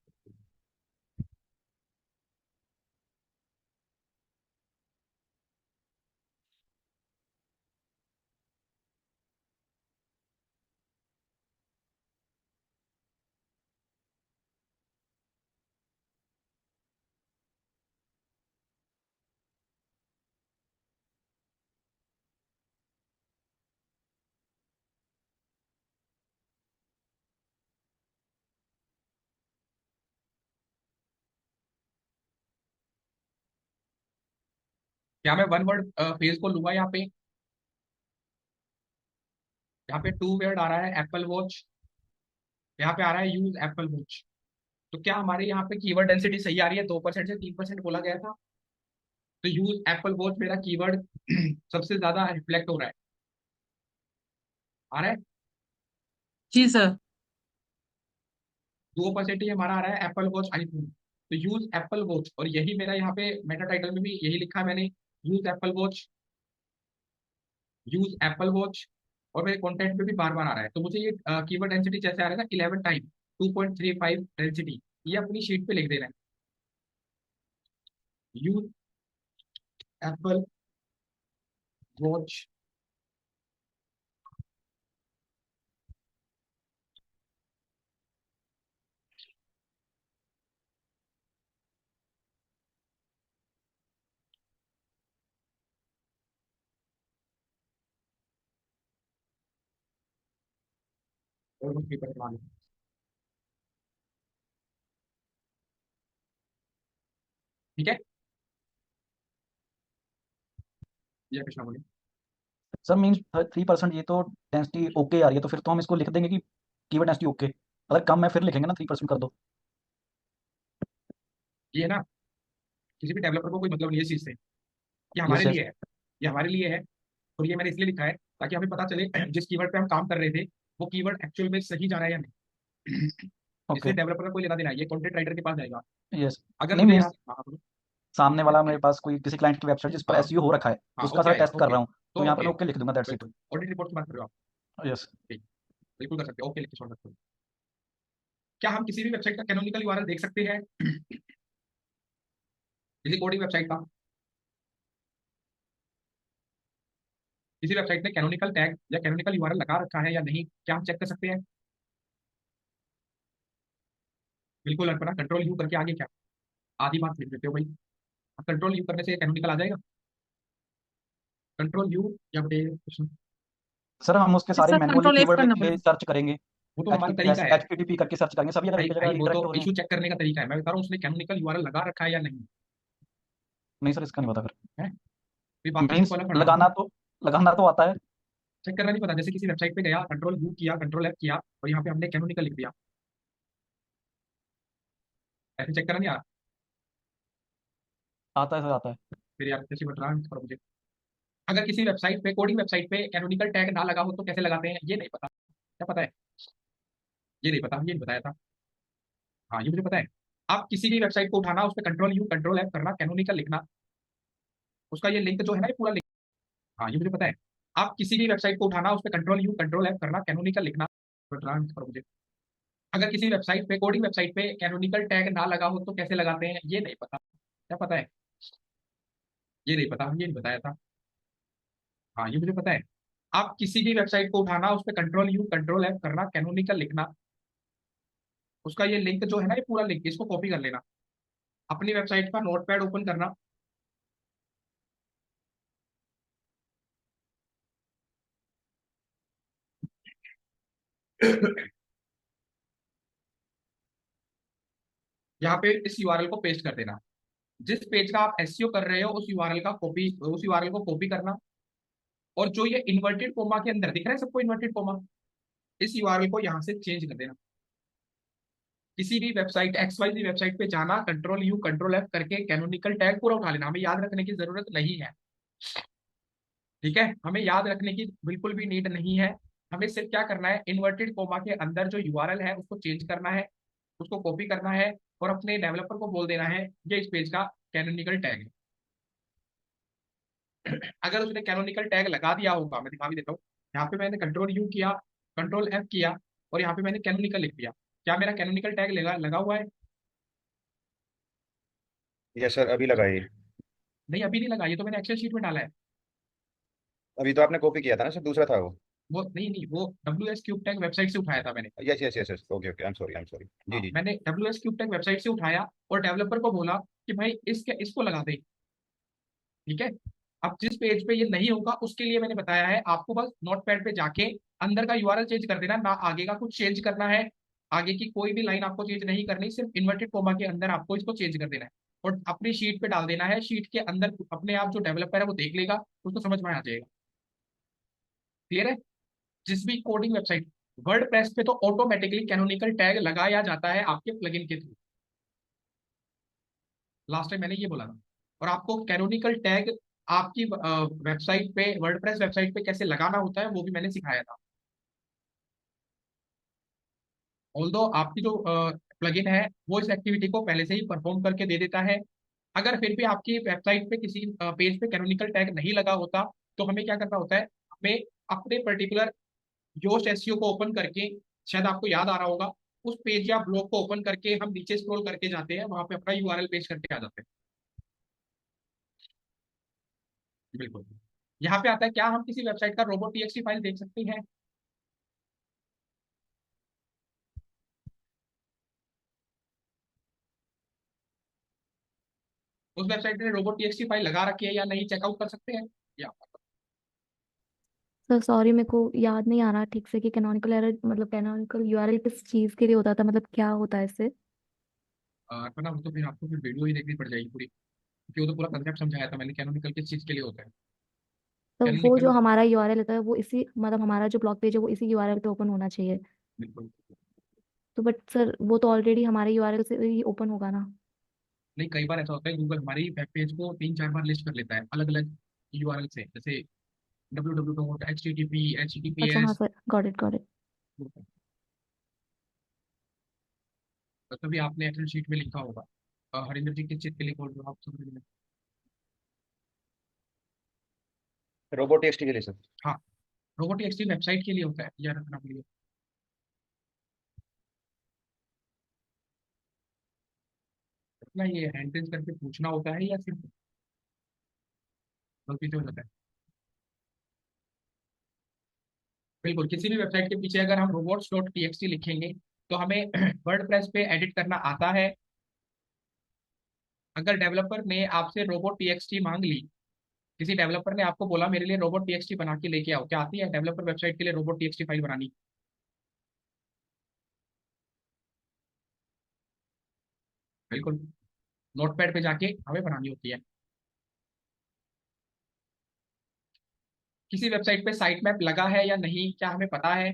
क्या मैं वन वर्ड फेज को लूंगा यहाँ पे टू वर्ड आ रहा है एप्पल वॉच, यहाँ पे आ रहा है यूज एप्पल वॉच। तो क्या हमारे यहाँ पे कीवर्ड डेंसिटी सही आ रही है? 2% से 3% बोला गया था। तो यूज एप्पल वॉच मेरा कीवर्ड सबसे ज्यादा रिफ्लेक्ट हो रहा है, आ रहा है। जी सर। 2% ही हमारा आ रहा है एप्पल वॉच आईफोन। तो यूज एप्पल वॉच, और यही मेरा यहाँ पे मेटा टाइटल में भी यही लिखा है मैंने, use Apple watch, use Apple watch. और मेरे कंटेंट पे भी बार बार आ रहा है। तो मुझे ये कीवर्ड डेंसिटी जैसे आ रहा है ना 11 टाइम, 2.35 डेंसिटी, ये अपनी शीट पे लिख दे रहे हैं, यूज एप्पल वॉच। और कुछ पेपर करवा लो। ठीक है, ये कृष्णा बोले। सर मीन्स 3% ये तो डेंसिटी ओके आ रही है, तो फिर तो हम इसको लिख देंगे कि कीवर्ड डेंसिटी ओके। अगर कम है फिर लिखेंगे ना 3% कर दो। ये ना किसी भी डेवलपर को कोई मतलब नहीं है इस चीज से, ये हमारे यस यस। लिए है, ये हमारे लिए है। और ये मैंने इसलिए लिखा है ताकि हमें पता चले जिस कीवर्ड पे हम काम कर रहे थे वो कीवर्ड एक्चुअल में सही जा रहा है या नहीं। ओके। इसलिए डेवलपर का कोई लेना देना है, ये कंटेंट राइटर के पास जाएगा। यस। अगर नहीं मुझे यहाँ मीन्स हाँ, हाँ, बोलो। सामने वाला मेरे पास कोई किसी क्लाइंट की वेबसाइट जिस पर हाँ एसईओ हो रखा है, हाँ, उसका ओके सारा आएगा, टेस्ट कर ओके रहा हूँ, तो तो यहाँ पर ओके। मैं ओके लिख दूंगा, दैट्स इट। बिल्कुल ऑडिट रिपोर्ट की बात कर रहे हो आप? यस। ठीक, बिल्कुल कर सकते हो, ओके लिख के छोड़ सकते हो। क्या हम किसी भी वेबसाइट का कैनोनिकल यूआरएल देख सकते हैं? किसी कोडिंग वेबसाइट का, किसी वेबसाइट ने कैनोनिकल टैग या कैनोनिकल यूआरएल लगा रखा है या नहीं, क्या हम चेक कर सकते हैं? बिल्कुल अर्पणा, कंट्रोल यू करके आगे क्या आधी बात लिख देते हो भाई। कंट्रोल यू करने से कैनोनिकल आ जाएगा? कंट्रोल यू या कुछ, सर हम उसके सारे sir manually control F keyword करना लेके पड़ेगा। सर्च करेंगे, वो तो एच हमारा टी तरीका एस है। एच टी टी पी करके सर्च करेंगे, सभी अगर भाई एक ही भाई जगह वो इंटरेक्ट तो हो रहे हैं। इशू चेक करने का तरीका है, मैं बता रहा हूँ उसने कैनोनिकल यूआरएल लगा रखा है या नहीं नहीं सर, इसका नहीं पता फिर। है। फिर बाकी मीन्स सबको अलग पढ़ा रहा हूँ। लगाना तो आता है। चेक करना नहीं पता, जैसे किसी वेबसाइट पे गया, कंट्रोल यू किया, कंट्रोल एफ किया, और यहाँ पे हमने कैनोनिकल लिख दिया, ऐसे चेक करना नहीं आ रहा। आता है सर, आता है। फिर यार कैसे बता रहा है पर मुझे, अगर किसी वेबसाइट पे कोडिंग वेबसाइट पे कैनोनिकल टैग ना लगा हो तो कैसे लगाते हैं, ये नहीं पता। क्या पता है? ये नहीं पता, ये नहीं बताया था। हाँ ये मुझे पता है। आप किसी भी वेबसाइट को उठाना, उस पर कंट्रोल यू कंट्रोल एफ करना, कैनोनिकल लिखना, उसका ये लिंक जो है ना, ये पूरा लिंक। हाँ ये मुझे पता है। आप किसी भी वेबसाइट को उठाना, उस पर कंट्रोल यू कंट्रोल एफ करना, कैनोनिकल लिखना, बता रहा है मुझे। अगर किसी वेबसाइट पे कोडिंग वेबसाइट पे कैनोनिकल टैग ना लगा हो तो कैसे लगाते हैं, ये नहीं पता। क्या पता है? ये नहीं पता, ये नहीं बताया था। हाँ ये मुझे पता है। आप किसी भी वेबसाइट को उठाना, उस पर कंट्रोल यू कंट्रोल एफ करना, कैनोनिकल लिखना, उसका ये लिंक जो है ना, ये पूरा लिंक, इसको कॉपी कर लेना, अपनी वेबसाइट का नोटपैड ओपन करना। यहाँ पे इस यूआरएल को पेस्ट कर देना। जिस पेज का आप एसईओ कर रहे हो उस यूआरएल को कॉपी करना, और जो ये इन्वर्टेड कोमा के अंदर दिख रहा है सबको, इन्वर्टेड कोमा, इस यूआरएल को यहाँ से चेंज कर देना। किसी भी वेबसाइट XYZ वेबसाइट पे जाना, कंट्रोल यू कंट्रोल एफ करके कैनोनिकल टैग पूरा उठा लेना, हमें याद रखने की जरूरत नहीं है। ठीक है, हमें याद रखने की बिल्कुल भी नीड नहीं है। हमें सिर्फ क्या करना है, इन्वर्टेड कोमा के अंदर जो यूआरएल है उसको चेंज करना है, उसको कॉपी करना है, और अपने डेवलपर को बोल देना है ये इस पेज का कैनोनिकल टैग है। अगर उसने कैनोनिकल टैग लगा दिया होगा, मैं दिखा भी देता हूँ। यहाँ पे मैंने कंट्रोल यू किया, कंट्रोल एफ किया, और यहाँ पे मैंने कैनोनिकल लिख दिया। क्या मेरा कैनोनिकल टैग लगा लगा हुआ है? यस सर, अभी लगाइए। नहीं, अभी नहीं लगा, ये तो मैंने एक्सेल शीट में डाला है। अभी तो आपने कॉपी किया था ना सर, दूसरा था वो। वो नहीं नहीं, वो W S cube tag website से उठाया था मैंने। Yes yes yes yes, okay okay, I am sorry जी हाँ, जी। मैंने W S cube tag website से उठाया और डेवलपर को बोला कि भाई इसको लगा दे। ठीक है। अब जिस पेज पे ये नहीं होगा उसके लिए मैंने बताया है आपको, बस नोटपैड पे जाके अंदर का यूआरएल चेंज कर देना, ना आगे का कुछ चेंज करना है। आगे की कोई भी लाइन आपको चेंज नहीं करनी, सिर्फ इन्वर्टेड कोमा के अंदर आपको इसको चेंज कर देना है और अपनी शीट पे डाल देना है। शीट के अंदर अपने आप जो डेवलपर है वो देख लेगा, उसको समझ में आ जाएगा। क्लियर है? जिस भी कोडिंग वेबसाइट, वर्ड प्रेस पे तो ऑटोमेटिकली कैनोनिकल टैग लगाया जाता है आपके प्लगइन के थ्रू। लास्ट टाइम मैंने ये बोला था। और आपको कैनोनिकल टैग आपकी वेबसाइट पे, वर्डप्रेस वेबसाइट पे कैसे लगाना होता है वो भी मैंने सिखाया था। ऑल्दो आपकी जो प्लगइन है वो इस एक्टिविटी को पहले से ही परफॉर्म करके दे देता है। अगर फिर भी आपकी वेबसाइट पे किसी पेज पे कैनोनिकल टैग नहीं लगा होता तो हमें क्या करना होता है? हमें अपने पर्टिकुलर योस्ट एसईओ को ओपन करके, शायद आपको याद आ रहा होगा, उस पेज या ब्लॉग को ओपन करके हम नीचे स्क्रॉल करके जाते हैं, वहां पे अपना यूआरएल पेस्ट करके आ जाते हैं। बिल्कुल। यहाँ पे आता है, क्या हम किसी वेबसाइट का रोबोट टीएक्सटी फाइल देख सकते हैं? उस वेबसाइट ने रोबोट टीएक्सटी फाइल लगा रखी है या नहीं, चेकआउट कर सकते हैं। या सर सॉरी, मेरे को याद नहीं आ रहा ठीक से कि कैनोनिकल एरर मतलब कैनोनिकल यूआरएल किस चीज के लिए होता था, मतलब क्या होता है इससे। अर्पणा, वो तो फिर आपको फिर वीडियो ही देखनी पड़ जाएगी पूरी, क्योंकि वो तो पूरा कंसेप्ट समझाया था मैंने, कैनोनिकल किस चीज के लिए होता है। तो वो जो कैनोनिकल, हमारा यूआरएल होता है वो इसी मतलब हमारा जो ब्लॉग पेज है वो इसी यूआरएल पे ओपन होना चाहिए। बिल्कुल। तो बट सर वो तो ऑलरेडी हमारे यूआरएल से ही ओपन होगा ना। नहीं, कई बार ऐसा होता है, गूगल हमारी वेब पेज को 3-4 बार लिस्ट कर लेता है अलग अलग यूआरएल से, जैसे www, http, अच्छा हाँ https। Sir, got it got it. तभी आपने एक्सेल शीट में लिखा होगा। हरिंदर जी किस चीज के लिए बोल रहे हो आप समझ में? रोबोट टेक्स्ट के लिए सर। हाँ, रोबोट टीएक्सटी वेबसाइट के लिए होता है, याद रखना के लिए। ना ये हैंड करके पूछना होता है या सिर्फ गलती से हो जाता है? बिल्कुल, किसी भी वेबसाइट के पीछे अगर हम रोबोट्स डॉट टीएक्सटी लिखेंगे तो हमें वर्डप्रेस पे एडिट करना आता है। अगर डेवलपर ने आपसे रोबोट टीएक्सटी मांग ली, किसी डेवलपर ने आपको बोला मेरे लिए रोबोट टीएक्सटी बना के लेके आओ, क्या आती है डेवलपर वेबसाइट के लिए रोबोट टीएक्सटी फाइल बनानी? बिल्कुल, नोटपैड पे जाके हमें बनानी होती है। किसी वेबसाइट पे साइट मैप लगा है या नहीं, क्या हमें पता है?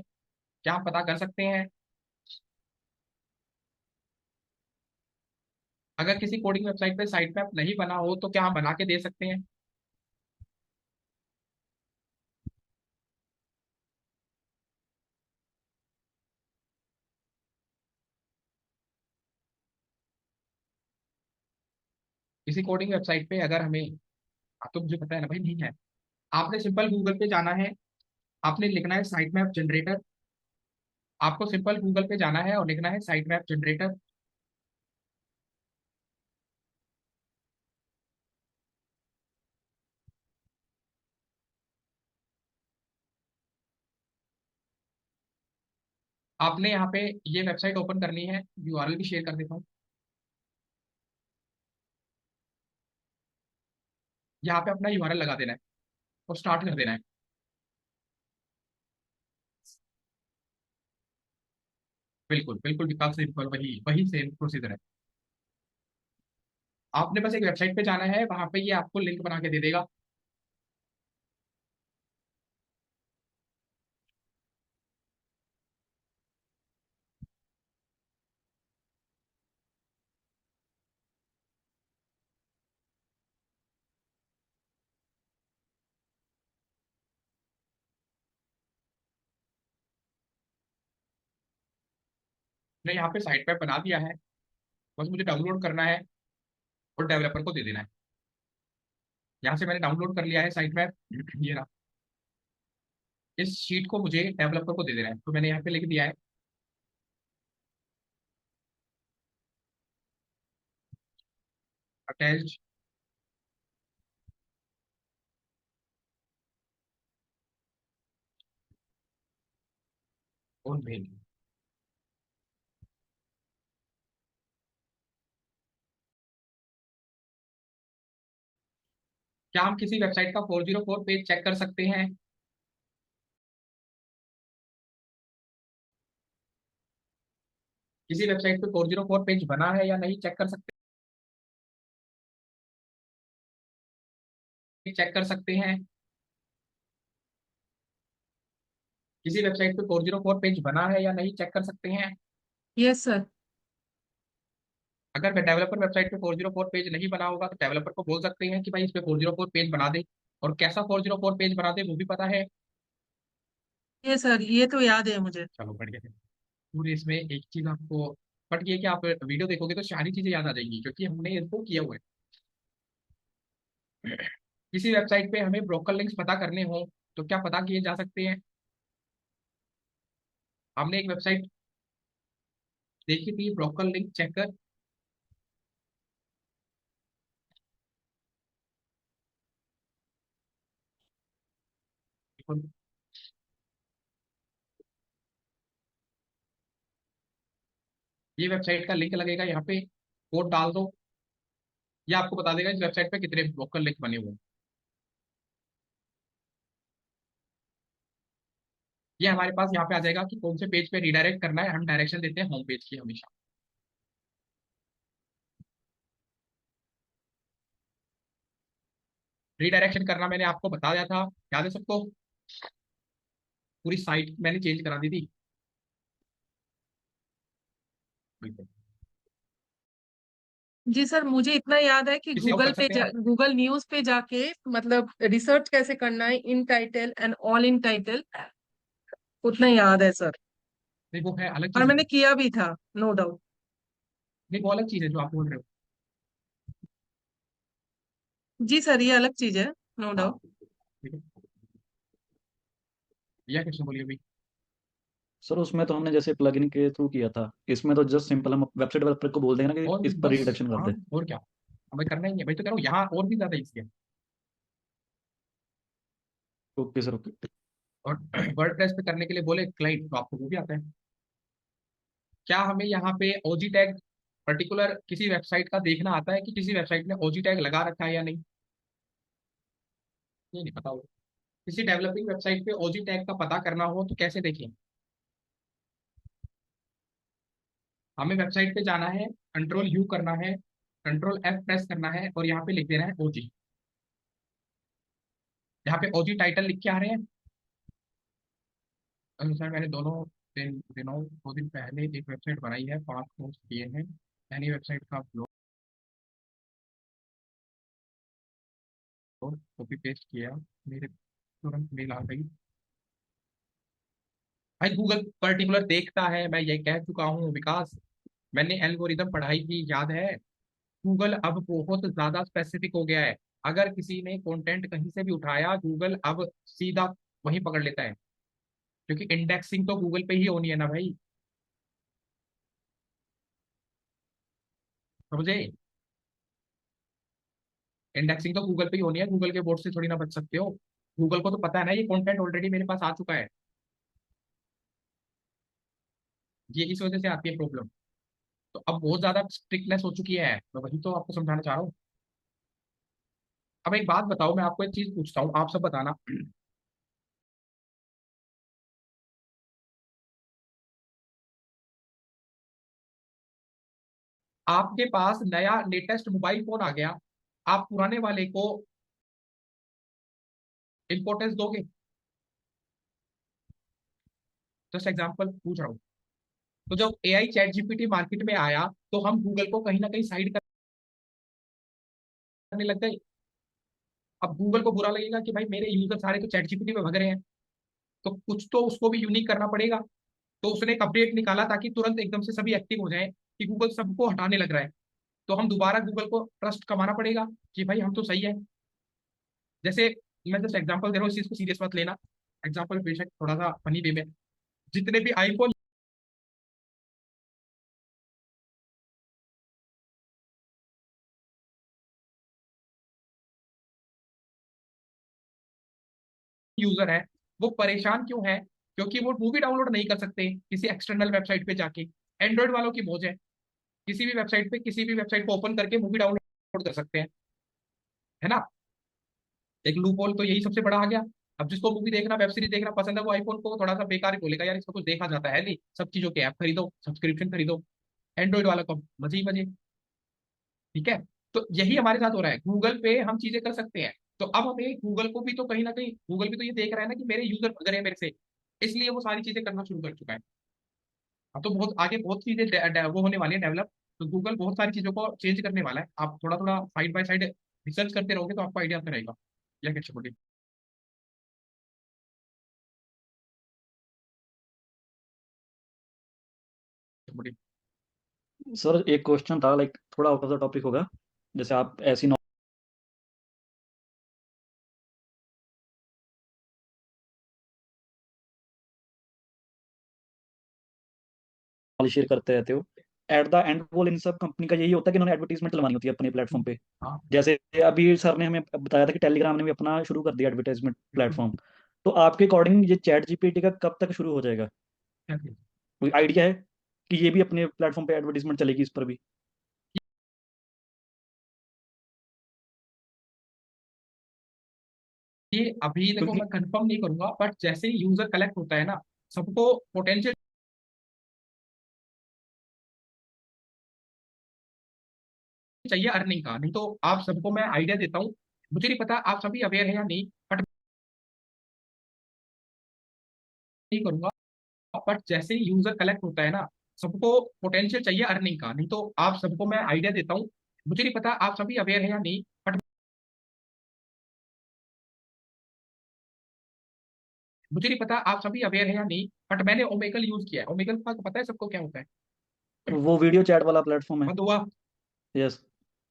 क्या हम पता कर सकते हैं? अगर किसी कोडिंग वेबसाइट पे साइट मैप नहीं बना हो तो क्या हम बना के दे सकते हैं? किसी कोडिंग वेबसाइट पे अगर हमें, अब तो मुझे पता है ना भाई, नहीं है। आपने सिंपल गूगल पे जाना है, आपने लिखना है साइट मैप जनरेटर। आपको सिंपल गूगल पे जाना है और लिखना है साइट मैप जनरेटर। आपने यहाँ पे ये वेबसाइट ओपन करनी है, यूआरएल भी शेयर कर देता हूँ। यहाँ पे अपना यूआरएल लगा देना है और स्टार्ट कर देना है। बिल्कुल बिल्कुल विकास, सिंपल वही वही सेम प्रोसीजर है। आपने बस एक वेबसाइट पे जाना है, वहां पे ये आपको लिंक बना के दे देगा। मैंने यहाँ पे साइट पे बना दिया है, बस मुझे डाउनलोड करना है और डेवलपर को दे देना है। यहाँ से मैंने डाउनलोड कर लिया है साइट मैप, ये रहा। इस शीट को मुझे डेवलपर को दे देना है, तो मैंने यहाँ पे लिख दिया है अटैच्ड ऑन मेल। क्या हम किसी वेबसाइट का 404 पेज चेक कर सकते हैं? किसी वेबसाइट पे 404 पेज बना है या नहीं चेक कर सकते हैं, चेक कर सकते हैं। किसी वेबसाइट पे 404 पेज बना है या नहीं चेक कर सकते हैं। Yes sir. अगर डेवलपर वेबसाइट पे 404 पेज नहीं बना होगा तो डेवलपर को बोल सकते हैं कि भाई इस पे 404 पेज बना दे, और कैसा 404 पेज बना दे वो भी पता है। ये सर, ये तो याद है मुझे। चलो बढ़िया है। पूरे इसमें एक चीज आपको, बट ये कि आप वीडियो देखोगे तो सारी चीजें याद आ जाएंगी क्योंकि हमने इसको किया हुआ है। किसी वेबसाइट पे हमें ब्रोकर लिंक्स पता करने हो तो क्या पता किए जा सकते हैं? हमने एक वेबसाइट देखी थी, ब्रोकर लिंक चेकर। ये वेबसाइट का लिंक लगेगा यहाँ पे, कोड डाल दो, ये आपको बता देगा इस वेबसाइट पे कितने ब्रोकर लिंक बने हुए हैं। ये हमारे पास यहाँ पे आ जाएगा कि कौन से पेज पे रिडायरेक्ट करना है, हम डायरेक्शन देते हैं होम पेज की हमेशा। रिडायरेक्शन करना मैंने आपको बता दिया था, याद है सबको? पूरी साइट मैंने चेंज करा दी थी। बिल्कुल। जी सर, मुझे इतना याद है कि किसी और कर सकते हैं आप? गूगल न्यूज पे जाके मतलब रिसर्च कैसे करना है, इन title and all in title, उतना याद है सर। नहीं वो है अलग और चीज है मैंने वो। किया भी था, नो डाउट। नहीं वो अलग चीज है जो आप बोल रहे हो। जी सर, ये अलग चीज है, नो हाँ डाउट। ठीक है। यह क्वेश्चन बोलिए भाई। सर उसमें तो हमने जैसे प्लगइन के थ्रू किया था, इसमें तो जस्ट सिंपल हम वेबसाइट डेवलपर को बोल देंगे ना कि और इस पर बस, रिडक्शन कर हाँ दे। और क्या, हमें करना ही है भाई, तो कह रहा हूँ यहाँ और भी ज्यादा इजी है। Okay sir, okay. और वर्डप्रेस पे करने के लिए बोले क्लाइंट, तो आपको वो भी आता है। क्या हमें यहाँ पे ओजी टैग पर्टिकुलर किसी वेबसाइट का देखना आता है कि किसी वेबसाइट ने ओजी टैग लगा रखा है या नहीं? ये नहीं पता होगा। किसी डेवलपिंग वेबसाइट पे ओजी टैग का पता करना हो तो कैसे देखें? हमें वेबसाइट पे जाना है, कंट्रोल यू करना है, कंट्रोल एफ प्रेस करना है और यहाँ पे लिख देना है ओजी। यहाँ पे ओजी टाइटल लिख के आ रहे हैं। सर मैंने दिनों 2 दिन पहले एक वेबसाइट बनाई है, 5 पोस्ट किए हैं, मैंने वेबसाइट का ब्लॉग कॉपी पेस्ट किया, मेरे तुरंत मेल आ गई। भाई गूगल पर्टिकुलर देखता है, मैं ये कह चुका हूँ विकास, मैंने एल्गोरिदम पढ़ाई की, याद है? गूगल अब बहुत ज्यादा स्पेसिफिक हो गया है। अगर किसी ने कंटेंट कहीं से भी उठाया, गूगल अब सीधा वहीं पकड़ लेता है, क्योंकि इंडेक्सिंग तो गूगल पे ही होनी है ना भाई। समझे? इंडेक्सिंग तो गूगल पे ही होनी है, गूगल के बोर्ड से थोड़ी ना बच सकते हो। गूगल को तो पता है ना ये कंटेंट ऑलरेडी मेरे पास आ चुका है, ये इस वजह से आती है प्रॉब्लम। तो अब बहुत ज्यादा स्ट्रिक्टनेस हो चुकी है, मैं वही तो आपको समझाना चाह रहा हूँ। अब एक बात बताओ, मैं आपको एक चीज पूछता हूँ, आप सब बताना। आपके पास नया लेटेस्ट मोबाइल फोन आ गया, आप पुराने वाले को इंपॉर्टेंस दोगे? जस्ट एग्जांपल पूछ रहा हूँ। तो जब एआई चैट जीपीटी मार्केट में आया तो हम गूगल को कहीं ना कहीं साइड करने लग गए। अब गूगल को बुरा लगेगा कि भाई मेरे यूजर सारे तो चैट जीपीटी में भग रहे हैं, तो कुछ तो उसको भी यूनिक करना पड़ेगा। तो उसने एक अपडेट निकाला ताकि तुरंत एकदम से सभी एक्टिव हो जाए कि गूगल सबको हटाने लग रहा है। तो हम दोबारा गूगल को ट्रस्ट कमाना पड़ेगा कि भाई हम तो सही है। जैसे मैं जस्ट एग्जांपल दे रहा हूँ, इस चीज को सीरियस मत लेना, एग्जांपल बेशक थोड़ा सा फनी वे में, जितने भी आईफोन यूजर है वो परेशान क्यों है? क्योंकि वो मूवी डाउनलोड नहीं कर सकते किसी एक्सटर्नल वेबसाइट पे जाके। एंड्रॉइड वालों की मौज है, किसी भी वेबसाइट पे किसी भी वेबसाइट को ओपन करके मूवी डाउनलोड कर सकते हैं, है ना? एक लूप होल तो यही सबसे बड़ा आ गया। अब जिसको मूवी देखना वेब सीरीज देखना पसंद है वो आईफोन को थोड़ा सा बेकार ही बोलेगा, यार इसको कुछ देखा जाता है नहीं, सब चीजों के ऐप खरीदो, सब्सक्रिप्शन खरीदो। एंड्रॉइड वाला को मजे ही मजे। ठीक है, तो यही हमारे साथ हो रहा है, गूगल पे हम चीजें कर सकते हैं। तो अब हमें गूगल को भी तो कहीं ना कहीं, गूगल भी तो ये देख रहा है ना कि मेरे यूजर भग रहे हैं मेरे से, इसलिए वो सारी चीजें करना शुरू कर चुका है। अब तो बहुत आगे बहुत चीजें वो होने वाली है डेवलप। तो गूगल बहुत सारी चीजों को चेंज करने वाला है, आप थोड़ा थोड़ा साइड बाय साइड रिसर्च करते रहोगे तो आपको आइडिया आता रहेगा। या क्या बोलिए? बोलिए। सर एक क्वेश्चन था, लाइक थोड़ा आउट ऑफ द टॉपिक होगा। जैसे आप ऐसी नॉलेज शेयर करते रहते हो, एट द एंड गोल इन सब कंपनी का यही होता है कि उन्होंने एडवर्टीजमेंट डलवानी होती है अपने प्लेटफॉर्म पे। हाँ जैसे अभी सर ने हमें बताया था कि टेलीग्राम ने भी अपना शुरू कर दिया एडवर्टाइजमेंट बिल्कुल। प्लेटफॉर्म। तो आपके अकॉर्डिंग ये चैट जीपीटी का कब तक शुरू हो जाएगा? क्या चीज़? कोई आइडिया है कि ये भी अपने प्लेटफॉर्म पे एडवर्टीजमेंट चलेगी इस पर भी? ये अभी देखो क्योंकि मैं कंफर्म नहीं करूंगा, बट जैसे ही यूजर कलेक्ट होता है ना, सबको पोटेंशियल चाहिए अर्निंग का। नहीं तो आप सबको मैं आइडिया देता हूँ, मुझे नहीं पता आप सभी अवेयर है या नहीं, बट नहीं करूंगा। बट जैसे ही यूजर कलेक्ट होता है ना, सबको पोटेंशियल चाहिए अर्निंग का। नहीं तो आप सबको मैं आइडिया देता हूँ, मुझे नहीं पता आप सभी अवेयर है या नहीं, बट मुझे नहीं पता आप सभी अवेयर है या नहीं, बट मैंने ओमेगल यूज किया है। ओमेगल का पता है सबको क्या होता है? वो वीडियो चैट वाला प्लेटफॉर्म है। बंद हुआ, यस।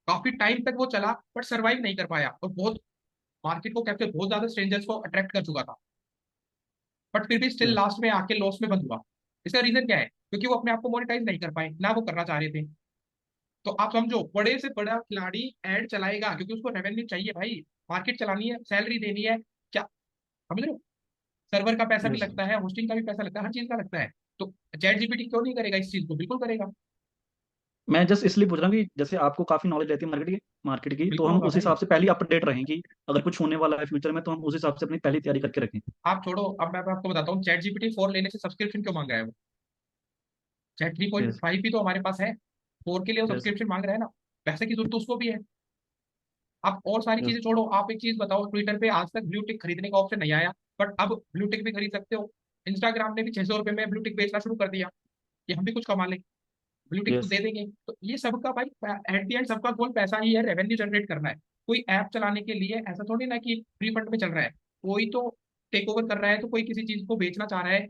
काफी टाइम तक वो चला बट सरवाइव नहीं कर पाया, और बहुत मार्केट को कैप्चर, बहुत ज्यादा स्ट्रेंजर्स को अट्रैक्ट कर चुका था, बट फिर भी स्टिल यस। लास्ट में आके लॉस में बंद हुआ। इसका रीजन क्या है? क्योंकि वो अपने आप को मोनेटाइज नहीं कर पाए, ना वो करना चाह रहे थे। तो आप समझो, बड़े से बड़ा खिलाड़ी एड चलाएगा क्योंकि उसको रेवेन्यू चाहिए भाई, मार्केट चलानी है, सैलरी देनी है, क्या समझ रहे हो? सर्वर का पैसा भी यस। लगता है, होस्टिंग का भी पैसा लगता है, हर चीज का लगता है। तो चैट जीपीटी क्यों नहीं करेगा इस चीज को? बिल्कुल करेगा। मैं जस्ट इसलिए पूछ रहा हूँ कि जैसे आपको काफी नॉलेज रहती है मार्केट की, तो बिल्कुल हम होगा उस भाई। हिसाब से पहले अपडेट रहें कि अगर कुछ होने वाला है फ्यूचर में तो हम उस हिसाब से अपनी पहली तैयारी करके रखें। आप छोड़ो, अब मैं आपको बताता हूँ चैट जीपीटी 4 लेने से सब्सक्रिप्शन क्यों मांग रहा है वो। Chat three point yes. Five भी तो हमारे पास है, 4 के लिए वो यस। सब्सक्रिप्शन मांग रहा है ना। पैसे की जरूरत तो उसको भी है। आप और सारी यस। चीजें छोड़ो, आप एक चीज बताओ, ट्विटर पे आज तक ब्लू टिक खरीदने का ऑप्शन नहीं आया, बट अब ब्लू टिक भी खरीद सकते हो। इंस्टाग्राम ने भी 600 रुपये में ब्लू टिक बेचना शुरू कर दिया कि हम भी कुछ कमा लें, ब्लू टिक तो यस। दे देंगे। तो ये सबका भाई, एट दी एंड सबका गोल पैसा ही है, रेवेन्यू जनरेट करना है। कोई ऐप चलाने के लिए ऐसा थोड़ी ना कि फ्री फंड में चल रहा है, कोई तो टेक ओवर कर रहा है, तो कोई किसी चीज को बेचना चाह रहा है।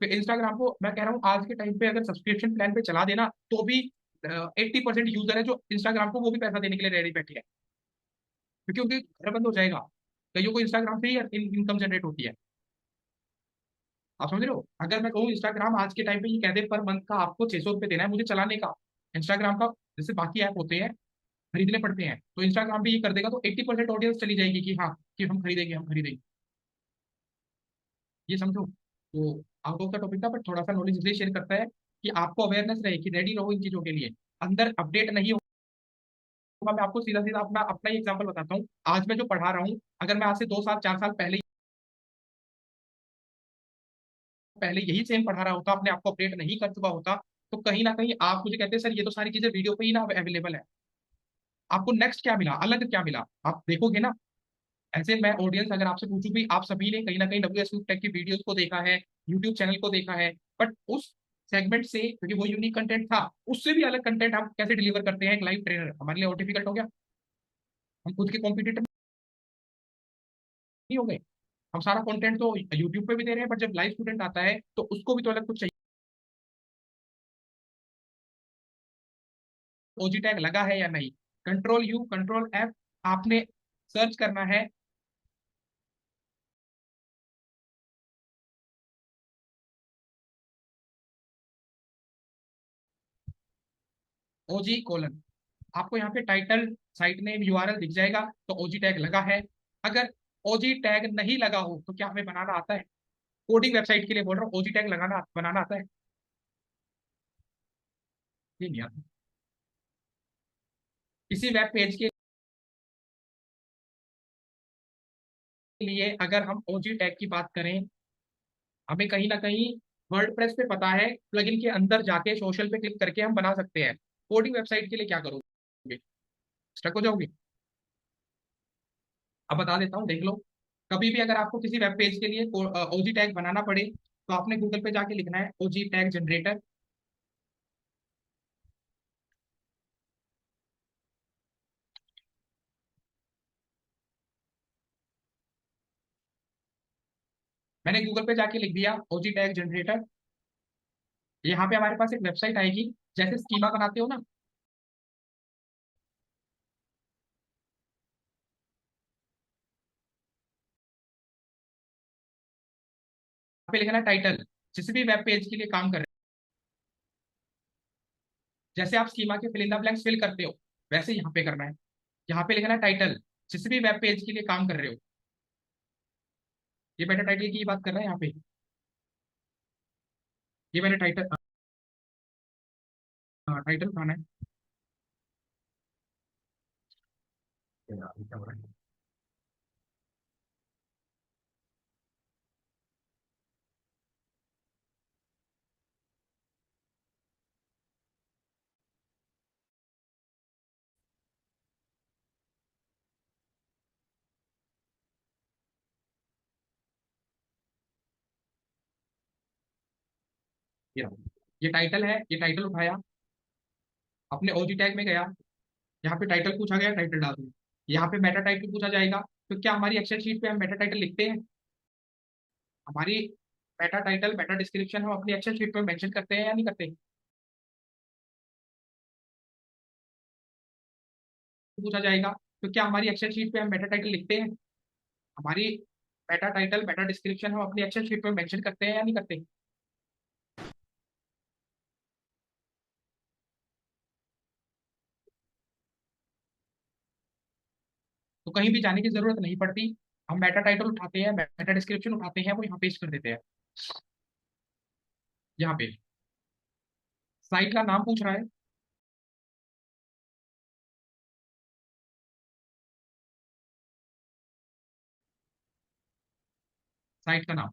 फिर इंस्टाग्राम को मैं कह रहा हूँ आज के टाइम पे अगर सब्सक्रिप्शन प्लान पे चला देना तो भी 80% यूजर है जो इंस्टाग्राम को वो भी पैसा देने के लिए रेडी बैठे हैं, क्योंकि उनके घर बंद हो जाएगा। कईयों को इंस्टाग्राम से ही इनकम जनरेट होती है। आप समझ रहे हो? अगर मैं कहूँ इंस्टाग्राम आज के टाइम पे ये कह दे पर मंथ का आपको 600 रुपये देना है मुझे चलाने का, इंस्टाग्राम का, जैसे बाकी ऐप होते हैं खरीदने पड़ते हैं, तो इंस्टाग्राम भी ये कर देगा तो 80% ऑडियंस चली जाएगी कि हाँ, कि हम खरीदेंगे हम खरीदेंगे। ये समझो। तो आउट ऑफ द टॉपिक था, बट थोड़ा सा नॉलेज इसलिए शेयर करता है कि आपको अवेयरनेस रहे कि रेडी रहो इन चीजों के लिए। अंदर अपडेट नहीं होगा। मैं आपको सीधा सीधा अपना अपना ही एग्जाम्पल बताता हूँ, आज मैं जो पढ़ा रहा हूँ, अगर मैं आज से 2 साल 4 साल पहले यही सेम पढ़ा रहा होता, अपने आप को अपडेट नहीं कर चुका होता, तो कहीं ना कहीं आप मुझे कहते हैं सर ये तो सारी चीजें वीडियो पे ही ना अवेलेबल है, आपको नेक्स्ट क्या मिला, अलग क्या मिला, आप देखोगे ना। ऐसे मैं ऑडियंस अगर आपसे पूछूं भी, आप सभी ने कहीं ना कहीं डब्ल्यू एस टेक की वीडियोस को देखा है, यूट्यूब चैनल को देखा है, बट उस सेगमेंट से, क्योंकि वो यूनिक कंटेंट था, उससे भी अलग कंटेंट हम कैसे डिलीवर करते हैं एक लाइव ट्रेनर, हमारे लिए और डिफिकल्ट हो गया। हम खुद के कॉम्पिटिटर नहीं हो गए। हम सारा कंटेंट तो यूट्यूब पे भी दे रहे हैं, बट जब लाइव स्टूडेंट आता है तो उसको भी तो अलग कुछ चाहिए। ओजी टैग लगा है या नहीं, कंट्रोल यू कंट्रोल एफ, आपने सर्च करना है, ओजी कोलन, आपको यहाँ पे टाइटल, साइट नेम, यूआरएल दिख जाएगा, तो ओजी टैग लगा है। अगर ओजी टैग नहीं लगा हो तो क्या हमें बनाना आता है? कोडिंग वेबसाइट के लिए बोल रहा हूँ, ओजी टैग लगाना बनाना आता है? ये नहीं आता। किसी वेब पेज के लिए अगर हम ओजी टैग की बात करें, हमें कहीं ना कहीं वर्डप्रेस पे पता है, प्लगइन के अंदर जाके सोशल पे क्लिक करके हम बना सकते हैं। कोडिंग वेबसाइट के लिए क्या करोगे? स्टक हो जाओगे? अब बता देता हूँ, देख लो। कभी भी अगर आपको किसी वेब पेज के लिए ओजी टैग बनाना पड़े, तो आपने गूगल पे जाके लिखना है ओजी टैग जनरेटर। मैंने गूगल पे जाके लिख दिया ओजी टैग जनरेटर। यहाँ पे हमारे पास एक वेबसाइट आएगी, जैसे स्कीमा बनाते हो ना, यहाँ पे लिखना है टाइटल। जिस भी वेब पेज के लिए काम कर रहे हो, जैसे आप स्कीमा के fill in the blanks fill करते हो, वैसे यहाँ पे करना है। यहाँ पे लिखना है टाइटल, जिस भी वेब पेज के लिए काम कर रहे हो। ये मैंने टाइटल की बात कर रहा है यहाँ पे। ये मैंने टाइटल, हाँ टाइटल उठाना है। यार, ये क्या हो रहा है? ये रहा। ये टाइटल है, ये टाइटल उठाया, अपने ओजी टैग में गया, यहाँ पे टाइटल पूछा गया, टाइटल डाल दूँ। यहाँ पे मेटा टाइटल पूछा जाएगा, तो क्या हमारी एक्सेल शीट पे हम मेटा टाइटल लिखते हैं? हमारी मेटा टाइटल, मेटा डिस्क्रिप्शन हम अपनी एक्सेल शीट पे मेंशन करते हैं या नहीं करते? पूछा जाएगा, तो क्या हमारी एक्सेल शीट पे हम मेटा टाइटल लिखते हैं? हमारी मेटा टाइटल, मेटा डिस्क्रिप्शन हम अपनी एक्सेल शीट पे मेंशन करते हैं या नहीं करते? तो कहीं भी जाने की जरूरत नहीं पड़ती। हम मेटा टाइटल उठाते हैं, मेटा डिस्क्रिप्शन उठाते हैं, वो यहाँ पेस्ट कर देते हैं। यहाँ पे साइट का नाम पूछ रहा है, साइट का नाम।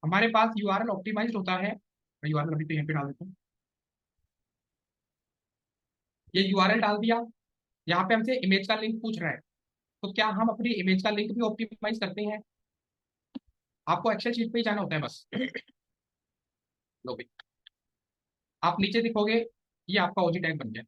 हमारे पास यूआरएल ऑप्टिमाइज्ड होता है। मैं यूआरएल अभी तो यहाँ पे डाल देता हूँ। ये यूआरएल डाल दिया। यहाँ पे हमसे इमेज का लिंक पूछ रहा है, तो क्या हम अपनी इमेज का लिंक भी ऑप्टिमाइज करते हैं? आपको एक्सेल शीट पे ही जाना होता है बस। लो भाई, आप नीचे दिखोगे, ये आपका ओजी टैग बन गया।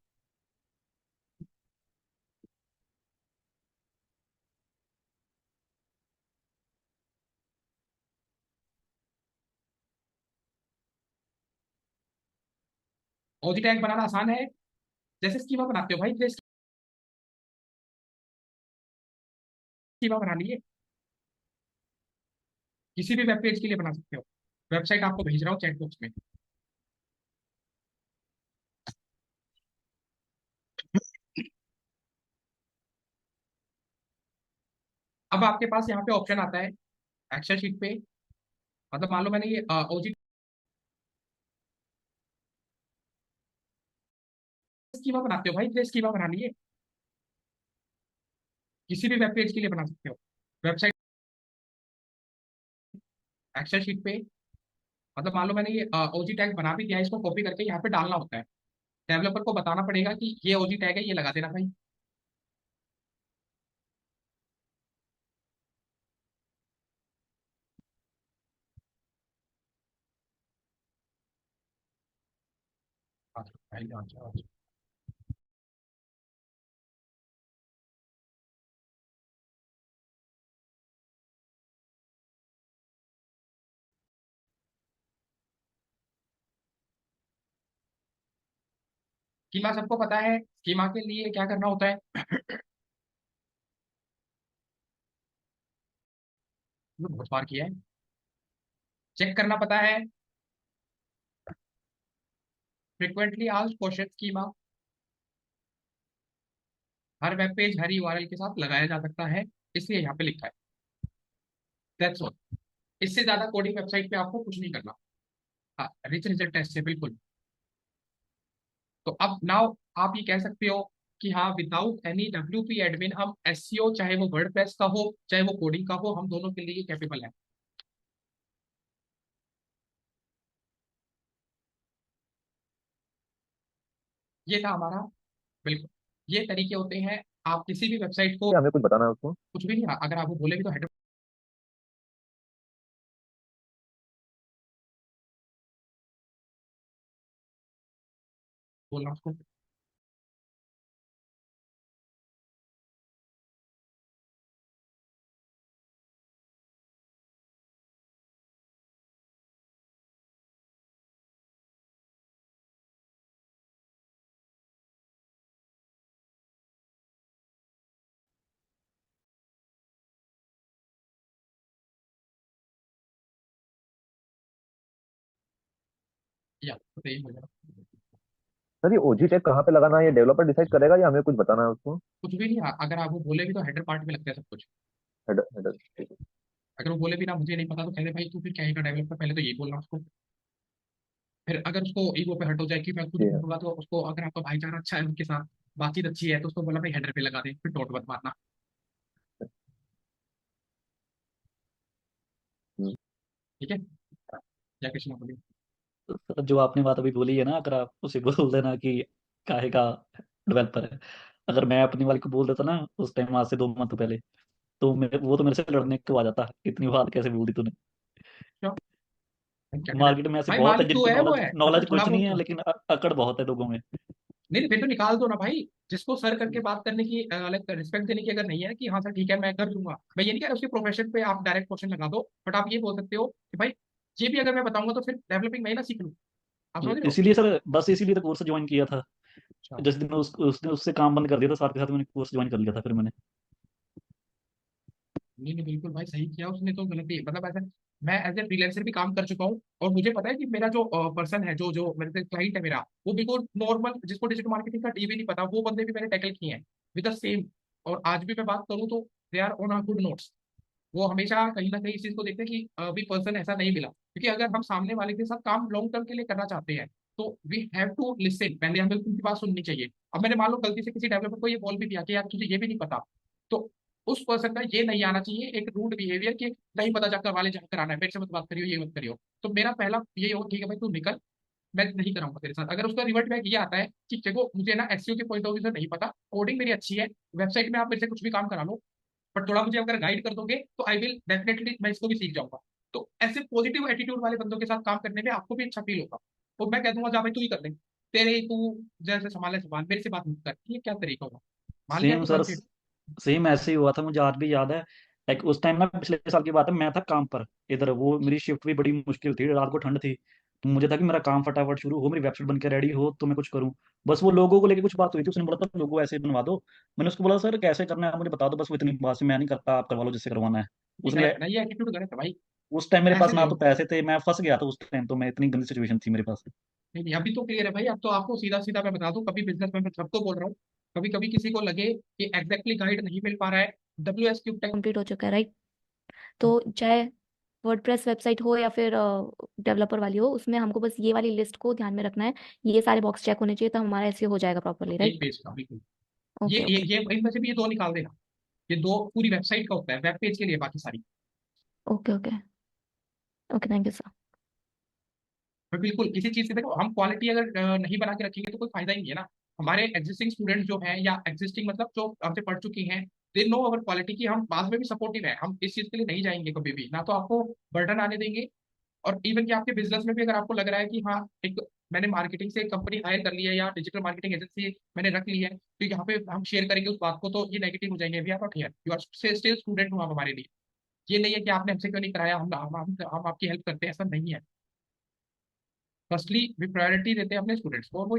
ओजी टैग बनाना आसान है, जैसे स्कीमा बनाते हो भाई, जैसे स्कीमा बना लिए, किसी भी वेब पेज के लिए बना सकते हो। वेबसाइट आपको भेज रहा हूँ चैट बॉक्स में। अब आपके पास यहाँ पे ऑप्शन आता है एक्सेल शीट पे, मतलब मान लो मैंने ये ओजी स्कीमा बनाते हो भाई, जैसे स्कीमा बना लिए, किसी भी वेब पेज के लिए बना सकते हो। वेबसाइट एक्सेल शीट पे, मतलब मान लो मैंने ये ओजी टैग बना भी दिया है, इसको कॉपी करके यहाँ पे डालना होता है। डेवलपर को बताना पड़ेगा कि ये ओजी टैग है, ये लगा देना भाई। अच्छा, भाई, अच्छा, अच्छा। स्कीमा सबको पता है, स्कीमा के लिए क्या करना होता है? बहुत बार किया है। चेक करना पता है, फ्रिक्वेंटली आस्क्ड क्वेश्चन स्कीमा, हर वेब पेज हर यूआरएल के साथ लगाया जा सकता है, इसलिए यहाँ पे लिखा है। That's all. इससे ज्यादा कोडिंग वेबसाइट पे आपको कुछ नहीं करना। हाँ, रिच रिजल्ट टेस्ट है बिल्कुल। तो अब नाउ आप ये कह सकते हो कि हाँ, विदाउट एनी WP एडमिन हम SEO, चाहे वो वर्डप्रेस का हो चाहे वो कोडिंग का हो, हम दोनों के लिए कैपेबल है। ये था हमारा, बिल्कुल ये तरीके होते हैं। आप किसी भी वेबसाइट को, हमें कुछ बताना है उसको। कुछ भी नहीं, अगर आप वो बोले भी तो हेडर बोलना उसको। या तो यही बोलेगा। सर ये OG टैग कहाँ पे लगाना है, ये डेवलपर डिसाइड करेगा या हमें कुछ बताना है उसको? कुछ भी नहीं, अगर आप वो बोले भी तो हेडर पार्ट में लगता है सब कुछ। हेडर हेडर ठीक है। अगर वो बोले भी ना मुझे नहीं पता, तो कहते भाई तू फिर क्या है का डेवलपर, पहले तो यही बोलना उसको। फिर अगर उसको ईगो पे हट हो जाए कि मैं खुद जी हाँ। बोलूंगा, तो उसको, अगर आपका भाईचारा अच्छा है उनके साथ, बातचीत अच्छी है, तो उसको बोला भाई हेडर पे लगा दे, फिर डॉट मत मारना। हम्म। ठीक है, या कृष्णा बोलिए। तो सर जो आपने बात अभी बोली है ना, अगर आप उसे बोल देना कि काहे का डेवलपर है, अगर मैं अपनी वाली को बोल देता ना उस टाइम, आज से 2 मंथ पहले, तो वो तो मेरे से लड़ने को आ जाता, इतनी बात कैसे बोल दी तूने। क्यों? क्या क्या मार्केट में ऐसे भाई, बहुत है मालिक तू जिनको है वो नॉलेज है, उसको नॉलेज थोड़ा कुछ नहीं है, बहुत। लेकिन अकड़ बहुत है लोगों में। नहीं फिर तो निकाल दो ना भाई। जिसको सर करके बात करने की, अलग रिस्पेक्ट देने की अगर नहीं है कि हाँ सर ठीक है मैं कर दूंगा, मैं ये नहीं कह रहा उसके प्रोफेशन पे आप डायरेक्ट क्वेश्चन लगा दो, बट आप ये बोल सकते हो कि भाई ये भी अगर मैं बताऊंगा तो फिर डेवलपिंग मैं ही ना सीख लूँ। आप समझ रहे हो? इसीलिए सर, बस इसीलिए तो कोर्स ज्वाइन किया था। अच्छा। जिस दिन उसने उससे काम बंद कर दिया था, साथ के साथ मैंने कोर्स ज्वाइन कर लिया था फिर मैंने। नहीं नहीं बिल्कुल भाई, सही किया उसने, तो गलती मतलब ऐसा, मैं एज ए फ्रीलांसर भी काम कर चुका हूँ, और मुझे पता है कि मेरा जो पर्सन है, जो जो मेरे से क्लाइंट है मेरा, वो बिल्कुल नॉर्मल, जिसको डिजिटल मार्केटिंग का भी नहीं पता, वो बंदे भी मैंने टैकल किए हैं विद द सेम। और आज भी मैं बात करूँ तो they are on our good notes. वो हमेशा कहीं ना कहीं इस चीज को देखते हैं कि अभी पर्सन ऐसा नहीं मिला, क्योंकि अगर हम सामने वाले के साथ काम लॉन्ग टर्म के लिए करना चाहते हैं, तो वी हैव टू लिसन, पहले हमें उनकी बात सुननी चाहिए। अब मैंने मान लो गलती से किसी डेवलपर को ये बोल भी दिया कि यार तुझे ये भी नहीं पता, तो उस पर्सन का ये नहीं आना चाहिए एक रूड बिहेवियर कि नहीं पता, जाकर वाले जाकर आना है, मेरे से मत बात करियो, ये मत करियो। तो मेरा पहला ये हो, ठीक है भाई तू निकल, मैं नहीं कराऊंगा तेरे साथ। अगर उसका रिवर्ट बैक ये आता है कि देखो मुझे ना SEO के पॉइंट ऑफ व्यू से नहीं पता, कोडिंग मेरी अच्छी है, वेबसाइट में आप मेरे से कुछ भी काम करा लो, बट थोड़ा मुझे अगर गाइड कर दोगे तो आई विल डेफिनेटली, मैं इसको भी सीख जाऊंगा। तो ऐसे पॉजिटिव एटीट्यूड वाले बंदों के साथ काम करने में आपको भी अच्छा फील होगा। तो मैं कह दूंगा जा भाई तू ही कर ले, तेरे तू जैसे संभाले संभाल, मेरे से बात मत कर। ये क्या तरीका होगा? मान लिया सेम तो सर, मान लिया। सेम ऐसे ही हुआ था, मुझे आज भी याद है। लाइक उस टाइम ना, पिछले साल की बात है, मैं था काम पर इधर, वो मेरी शिफ्ट भी बड़ी मुश्किल थी, रात को ठंड थी। मुझे था कि मेरा काम फटाफट शुरू हो, मेरी वेबसाइट बन के रेडी हो तो मैं कुछ करूं। बस वो लोगों को लेके कुछ बात हुई थी, उसने बोला था लोगो ऐसे बनवा दो। मैंने उसको बोला सर कैसे करना है मुझे बता दो, बस वो इतनी बात से मैं नहीं करता, आप करवा लो जिससे करवाना है। ये उसने, गलत है ना, ये एटीट्यूड गलत है भाई। उस टाइम मेरे पास ऐसे नहीं ना तो होता। पैसे थे, मैं फंस गया था उस टाइम, तो मैं, इतनी गंदी सिचुएशन थी मेरे पास। नहीं नहीं, अभी तो क्लियर है भाई। अब तो आपको सीधा सीधा मैं बता दूं, कभी बिजनेस में मैं सबको बोल रहा हूँ, कभी कभी किसी को लगे कि एग्जैक्टली गाइड नहीं मिल पा रहा है, WS क्यूब टेक। कंप्लीट हो चुका है, राइट? तो चाहे वर्डप्रेस वेबसाइट हो या फिर डेवलपर वाली हो, उसमें हमको बस ये वाली लिस्ट को ध्यान में रखना है, ये सारे बॉक्स चेक होने चाहिए, तो हमारा ऐसे हो जाएगा प्रॉपरली, एक राइट? पेज का बिल्कुल। Okay okay. ये इनमें से भी ये दो निकाल देना। ये दो पूरी वेबसाइट का होता है, वेब पेज के लिए बाकी सारी। Okay okay okay, thank you sir. तो बिल्कुल किसी चीज की देखो, हम क्वालिटी अगर नहीं बना के रखेंगे तो कोई फायदा ही नहीं है ना। हमारे एग्जिस्टिंग स्टूडेंट जो हैं, या एग्जिस्टिंग मतलब जो हमसे पढ़ चुकी हैं, दे नो अवर क्वालिटी की, हम बाद में भी सपोर्टिव है, हम इस चीज के लिए नहीं जाएंगे कभी भी, ना तो आपको बर्डन आने देंगे। और इवन कि आपके बिजनेस में भी अगर आपको लग रहा है कि हाँ एक मैंने मार्केटिंग से एक कंपनी हायर कर ली है, या डिजिटल मार्केटिंग एजेंसी मैंने रख ली है, तो यहाँ पे हम शेयर करेंगे उस बात को, तो ये नेगेटिव हो जाएंगे। We are not here, you are still student हो आप हमारे लिए। ये नहीं है कि आपने हमसे क्यों नहीं कराया, हम आपकी हेल्प करते हैं, ऐसा नहीं है। फर्स्टली वी प्रायोरिटी देते हैं अपने स्टूडेंट्स को, और वो